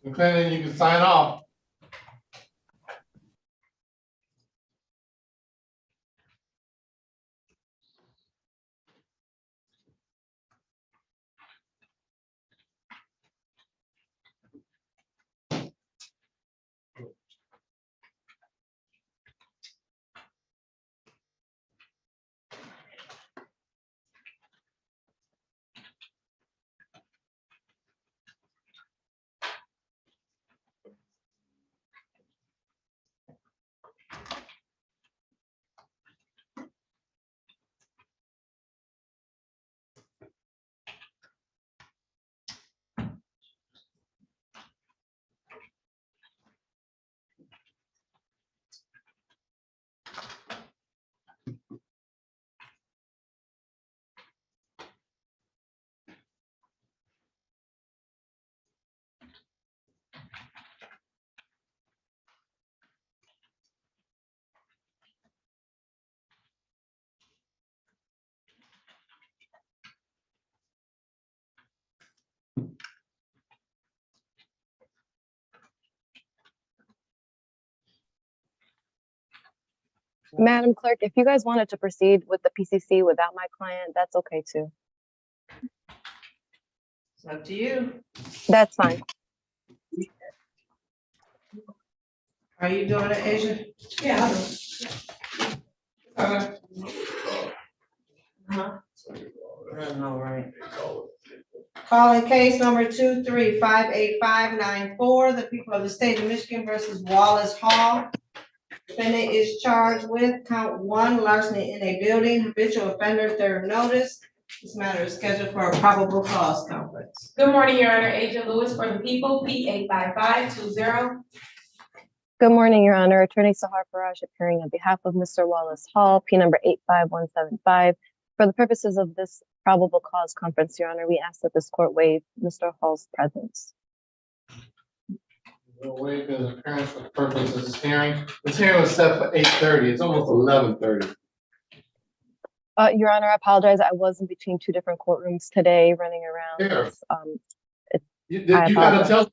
McClendon, you can sign off. Madam Clerk, if you guys wanted to proceed with the PCC without my client, that's okay too. It's up to you. That's fine. Are you doing it, Asia? Yeah, I'll do Uh-huh. I don't know, right? Calling case number 2358594, the people of the state of Michigan versus Wallace Hall. Defendant is charged with count 1, larceny in a building, habitual offender, third notice. This matter is scheduled for a probable cause conference. Good morning, Your Honor. Agent Lewis for the people, P 85520. Good morning, Your Honor. Attorney Sahar Faraj appearing on behalf of Mr. Wallace Hall, P number 85175. For the purposes of this probable cause conference, Your Honor, we ask that this court waive Mr. Hall's presence. We'll waive his appearance for the purpose of this hearing. This hearing was set for 8:30. It's almost 11:30. Your Honor, I apologize. I was in between two different courtrooms today running around. Here. You I gotta apologize. tell,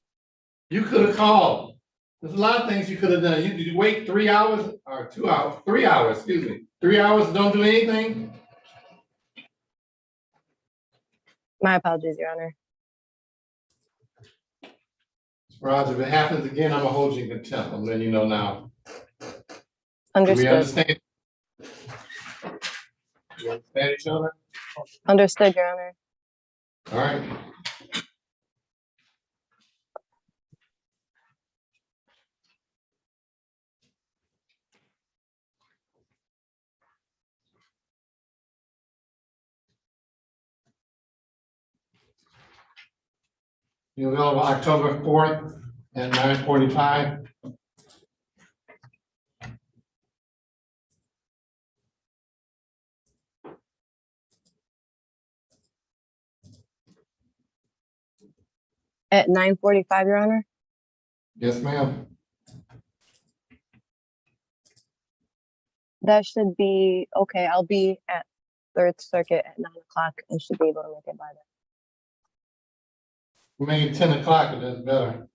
you could have called. There's a lot of things you could have done. Did you wait 3 hours or 2 hours? 3 hours, excuse me. 3 hours, don't do anything? My apologies, Your Honor. Roger, if it happens again, I'm gonna hold you in contempt. I'm letting you know now. Do we Understood. understand? You understand each other? Understood, Your Honor. All right. You're available October 4th at 9:45. At 9:45, Your Honor. Yes, ma'am. That should be okay. I'll be at Third Circuit at 9 o'clock and should be able to make it by then. Maybe 10 o'clock, if that's better.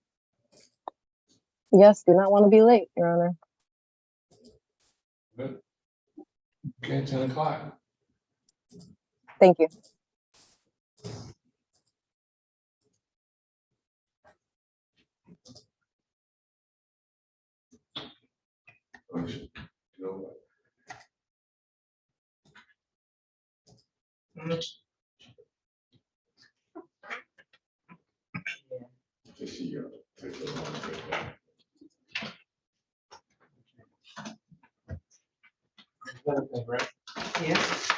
Yes, do not want to be late, Your Honor. Okay, 10 o'clock. Thank you. Yes.